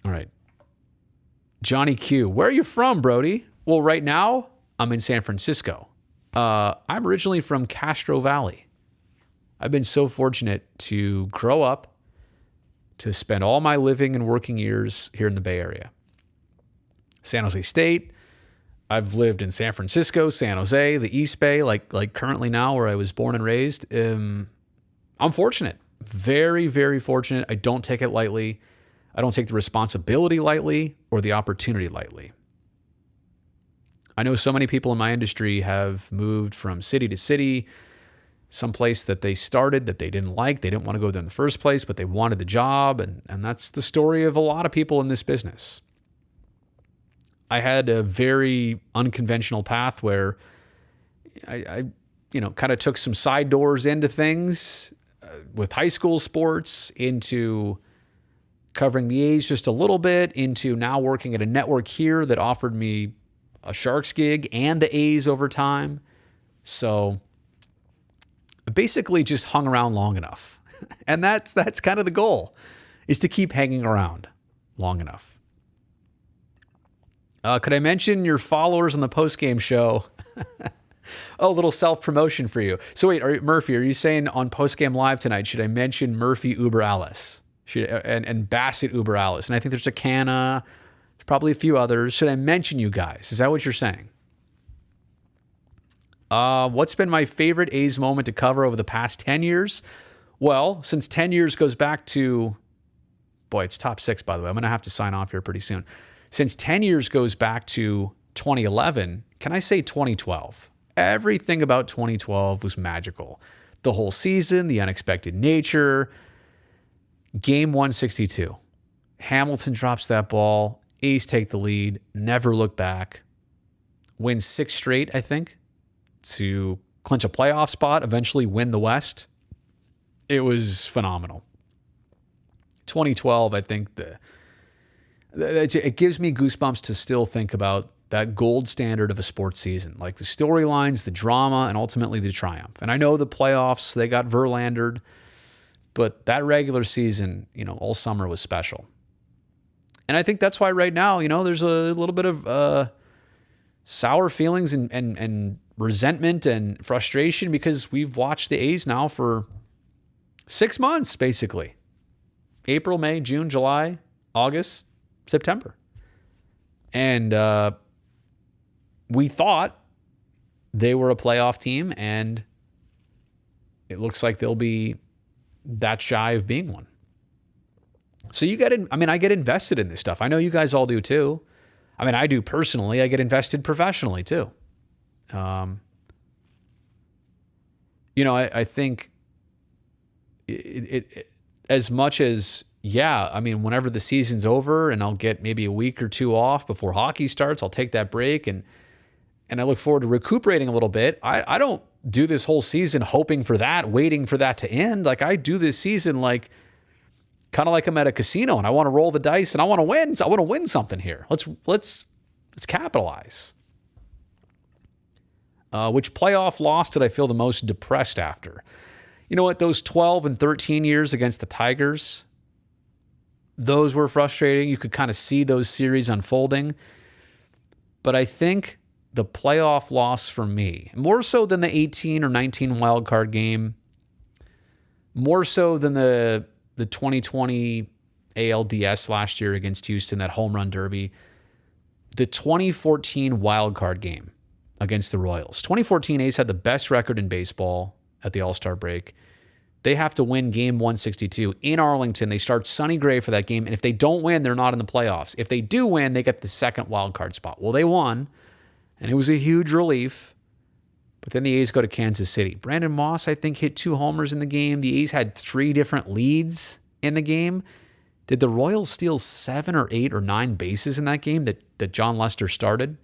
All right. Johnny Q, where are you from, Brody? Well, right now, I'm in San Francisco. I'm originally from Castro Valley. I've been so fortunate to grow up, to spend all my living and working years here in the Bay Area. San Jose State. I've lived in San Francisco, San Jose, the East Bay, like currently now where I was born and raised. I'm fortunate. Very, very fortunate. I don't take it lightly. I don't take the responsibility lightly or the opportunity lightly. I know so many people in my industry have moved from city to city, someplace that they started that they didn't like. They didn't want to go there in the first place, but they wanted the job. And that's the story of a lot of people in this business. I had a very unconventional path where I kind of took some side doors into things with high school sports, into covering the A's just a little bit, into now working at a network here that offered me a Sharks gig and the A's over time. So I basically just hung around long enough. And that's kind of the goal, is to keep hanging around long enough. Could I mention your followers on the postgame show? Oh, a little self-promotion for you. So wait, Murphy, are you saying on postgame live tonight, should I mention Murphy Uber Alice and Bassitt Uber Alice? And I think there's a Canna, probably a few others. Should I mention you guys? Is that what you're saying? What's been my favorite A's moment to cover over the past 10 years? Well, since 10 years goes back to, boy, it's top 6, by the way. I'm going to have to sign off here pretty soon. Since 10 years goes back to 2011, can I say 2012? Everything about 2012 was magical. The whole season, the unexpected nature. Game 162. Hamilton drops that ball. A's take the lead, never look back, win 6 straight, I think, to clinch a playoff spot, eventually win the West. It was phenomenal. 2012, I think it gives me goosebumps to still think about that gold standard of a sports season, like the storylines, the drama, and ultimately the triumph. And I know the playoffs, they got Verlandered, but that regular season, all summer was special. And I think that's why right now, there's a little bit of sour feelings and resentment and frustration because we've watched the A's now for 6 months, basically. April, May, June, July, August, September. And we thought they were a playoff team, and it looks like they'll be that shy of being one. So I get invested in this stuff. I know you guys all do too. I mean, I do personally. I get invested professionally too. I think it as much as, whenever the season's over and I'll get maybe a week or two off before hockey starts, I'll take that break and I look forward to recuperating a little bit. I don't do this whole season hoping for that, waiting for that to end. Like, I do this season kind of like I'm at a casino and I want to roll the dice and I want to win. So I want to win something here. Let's capitalize. Which playoff loss did I feel the most depressed after? You know what? Those 12 and 13 years against the Tigers, those were frustrating. You could kind of see those series unfolding. But I think the playoff loss for me, more so than the 18 or 19 wild card game, more so than the 2020 ALDS last year against Houston, that home run derby, the 2014 wild card game against the Royals. 2014 A's had the best record in baseball at the All-Star break. They have to win game 162 in Arlington. They start Sonny Gray for that game, and if they don't win, they're not in the playoffs. If they do win, they get the second wild card spot. Well, they won, and it was a huge relief. But then the A's go to Kansas City. Brandon Moss, I think, hit 2 homers in the game. The A's had 3 different leads in the game. Did the Royals steal 7 or 8 or 9 bases in that game that John Lester started?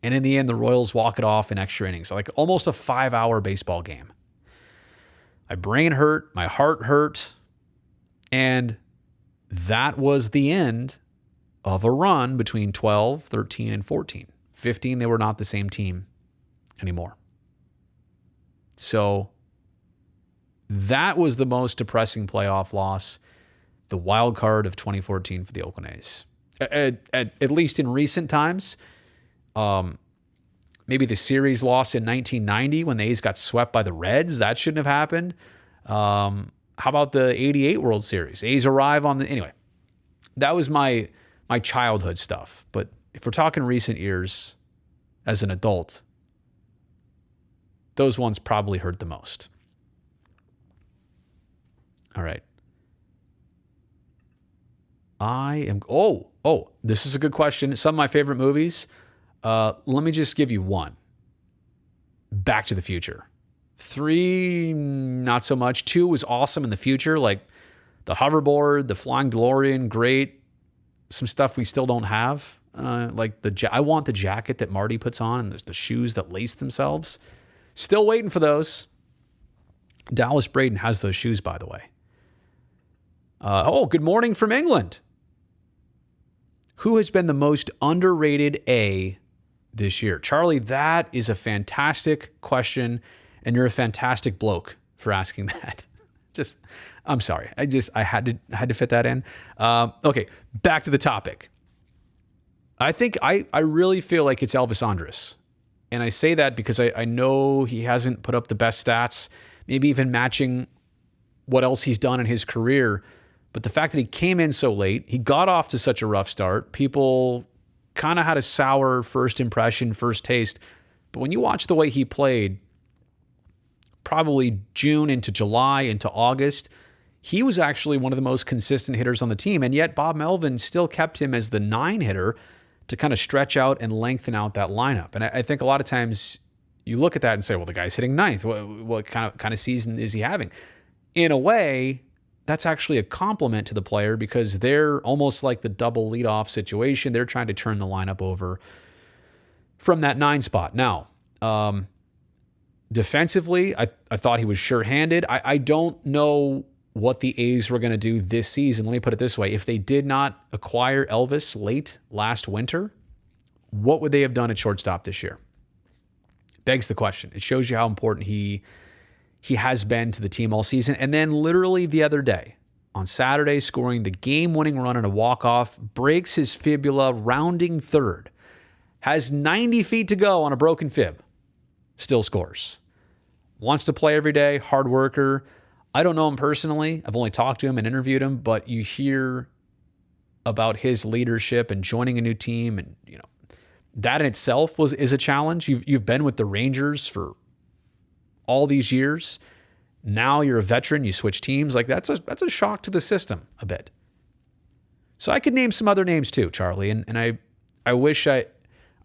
And in the end, the Royals walk it off in extra innings. Like almost a 5-hour baseball game. My brain hurt. My heart hurt. And that was the end of a run between 12, 13, and 14. 15, they were not the same team anymore. So that was the most depressing playoff loss, the wild card of 2014 for the Oakland A's. At least in recent times. Maybe the series loss in 1990 when the A's got swept by the Reds. That shouldn't have happened. How about the 88 World Series? A's arrive on the... Anyway, that was my childhood stuff. But if we're talking recent years as an adult, those ones probably hurt the most. All right. This is a good question. Some of my favorite movies. Let me just give you one. Back to the Future. 3, not so much. 2 was awesome in the future. Like the hoverboard, the flying DeLorean, great. Some stuff we still don't have. Like I want the jacket that Marty puts on and the shoes that lace themselves. Still waiting for those. Dallas Braden has those shoes, by the way. Good morning from England. Who has been the most underrated A this year? Charlie, that is a fantastic question, and you're a fantastic bloke for asking that. I'm sorry. I had to fit that in. Okay, back to the topic. I think I really feel like it's Elvis Andrus. And I say that because I know he hasn't put up the best stats, maybe even matching what else he's done in his career. But the fact that he came in so late, he got off to such a rough start. People kind of had a sour first impression, first taste. But when you watch the way he played, probably June into July into August, he was actually one of the most consistent hitters on the team. And yet Bob Melvin still kept him as the 9 hitter to kind of stretch out and lengthen out that lineup. And I think a lot of times you look at that and say, well, the guy's hitting 9th. What kind of season is he having? In a way, that's actually a compliment to the player because they're almost like the double leadoff situation. They're trying to turn the lineup over from that 9 spot. Now, defensively, I thought he was sure-handed. I don't know what the A's were going to do this season. Let me put it this way. If they did not acquire Elvis late last winter, what would they have done at shortstop this year? Begs the question. It shows you how important he has been to the team all season. And then literally the other day, on Saturday, scoring the game-winning run on a walk-off, breaks his fibula rounding third. has 90 feet to go on a broken fib, still scores. Wants to play every day, hard worker. I don't know him personally. I've only talked to him and interviewed him, but you hear about his leadership and joining a new team, and that in itself is a challenge. You've been with the Rangers for all these years. Now you're a veteran, you switch teams. Like that's a shock to the system a bit. So I could name some other names too, Charlie, and I wish I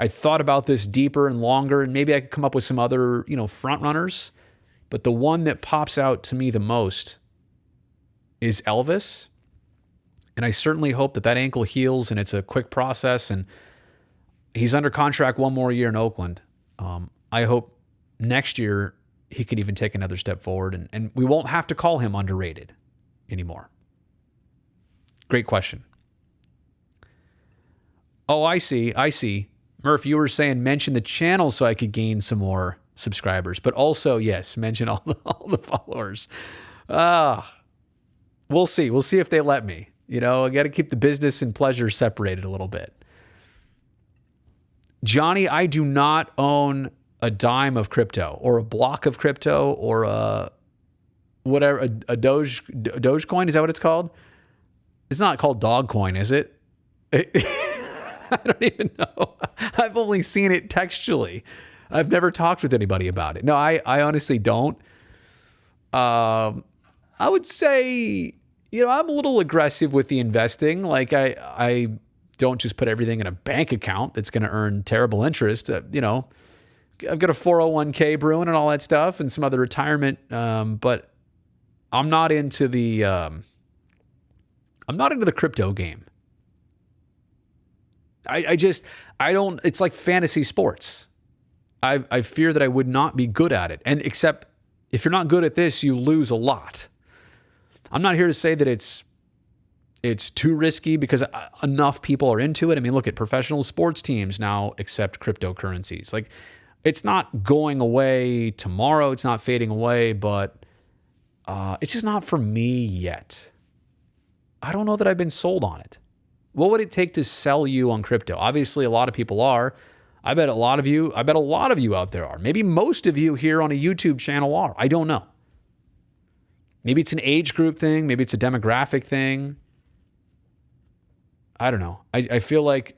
thought about this deeper and longer, and maybe I could come up with some other, front runners. But the one that pops out to me the most is Elvis. And I certainly hope that ankle heals and it's a quick process, and he's under contract one more year in Oakland. I hope next year he could even take another step forward, and we won't have to call him underrated anymore. Great question. Oh, I see. Murph, you were saying mention the channel so I could gain some more subscribers, but also, yes, mention all the followers. We'll see. We'll see if they let me. I got to keep the business and pleasure separated a little bit. Johnny, I do not own a dime of crypto or a block of crypto or a Dogecoin. Is that what it's called? It's not called Dogcoin, is it? I don't even know. I've only seen it textually. I've never talked with anybody about it. No, I honestly don't. I would say, I'm a little aggressive with the investing. Like I don't just put everything in a bank account that's going to earn terrible interest. I've got a 401k brewing and all that stuff and some other retirement. But I'm not into the crypto game. I don't, it's like fantasy sports. I fear that I would not be good at it. And except if you're not good at this, you lose a lot. I'm not here to say that it's too risky because enough people are into it. I mean, look at professional sports teams now accept cryptocurrencies. Like, it's not going away tomorrow. It's not fading away, but it's just not for me yet. I don't know that I've been sold on it. What would it take to sell you on crypto? Obviously, a lot of people are. I bet a lot of you out there are. Maybe most of you here on a YouTube channel are. I don't know. Maybe it's an age group thing. Maybe it's a demographic thing. I don't know. I feel like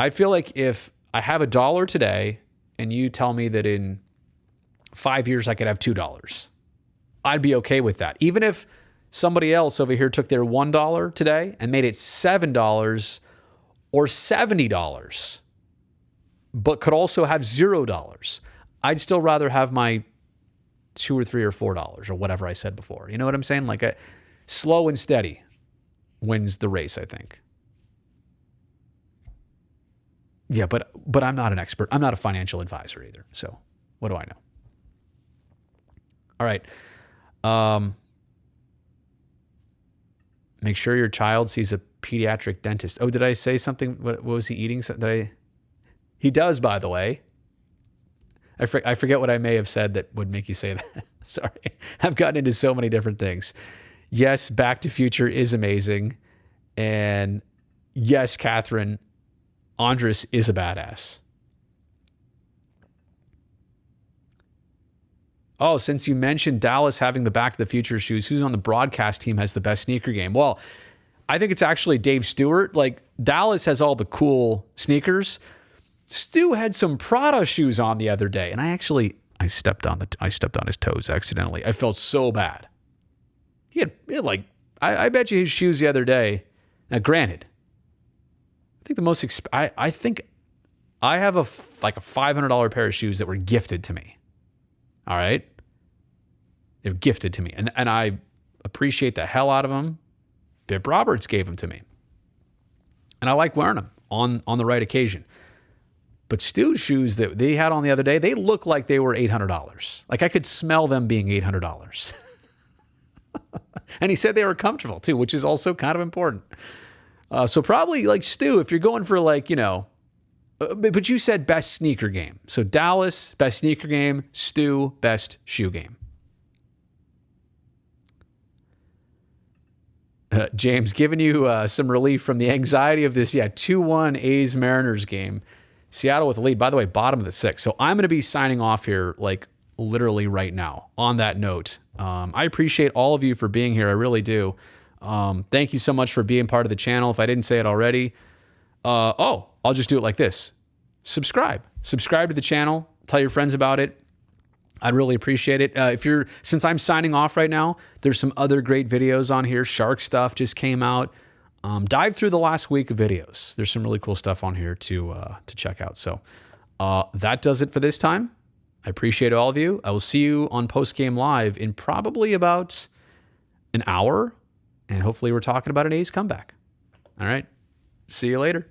if I have $1 today and you tell me that in 5 years I could have $2, I'd be okay with that. Even if somebody else over here took their $1 today and made it $7 or $70, but could also have $0. I'd still rather have my $2 or $3 or $4 or whatever I said before. You know what I'm saying? Like a slow and steady wins the race, I think. Yeah, but I'm not an expert. I'm not a financial advisor either. So what do I know? All right. Make sure your child sees a pediatric dentist. Oh, did I say something? What was he eating? He does, by the way. I forget what I may have said that would make you say that. Sorry. I've gotten into so many different things. Yes, Back to Future is amazing. And yes, Catherine, Andres is a badass. Oh, since you mentioned Dallas having the Back to the Future shoes, who's on the broadcast team has the best sneaker game? Well, I think it's actually Dave Stewart. Like, Dallas has all the cool sneakers. Stu had some Prada shoes on the other day, and I stepped on his toes accidentally. I felt so bad. He had like, I bet you his shoes the other day. Now, granted, I think the most I think I have a $500 pair of shoes that were gifted to me. All right, they're gifted to me, and I appreciate the hell out of them. Bib Roberts gave them to me, and I like wearing them on the right occasion. But Stu's shoes that they had on the other day, they look like they were $800. Like, I could smell them being $800. And he said they were comfortable too, which is also kind of important. So probably like Stu, if you're going for but you said best sneaker game. So Dallas, best sneaker game. Stu, best shoe game. James, giving you some relief from the anxiety of this, 2-1 A's-Mariners game. Seattle with the lead. By the way, bottom of the 6th. So I'm going to be signing off here, like, literally right now. On that note, I appreciate all of you for being here. I really do. Thank you so much for being part of the channel. If I didn't say it already, I'll just do it like this. Subscribe to the channel. Tell your friends about it. I'd really appreciate it. Since I'm signing off right now, there's some other great videos on here. Shark stuff just came out. Dive through the last week of videos. There's some really cool stuff on here to check out. So that does it for this time. I appreciate all of you. I will see you on Post Game Live in probably about an hour, and hopefully we're talking about an A's comeback. All right. See you later.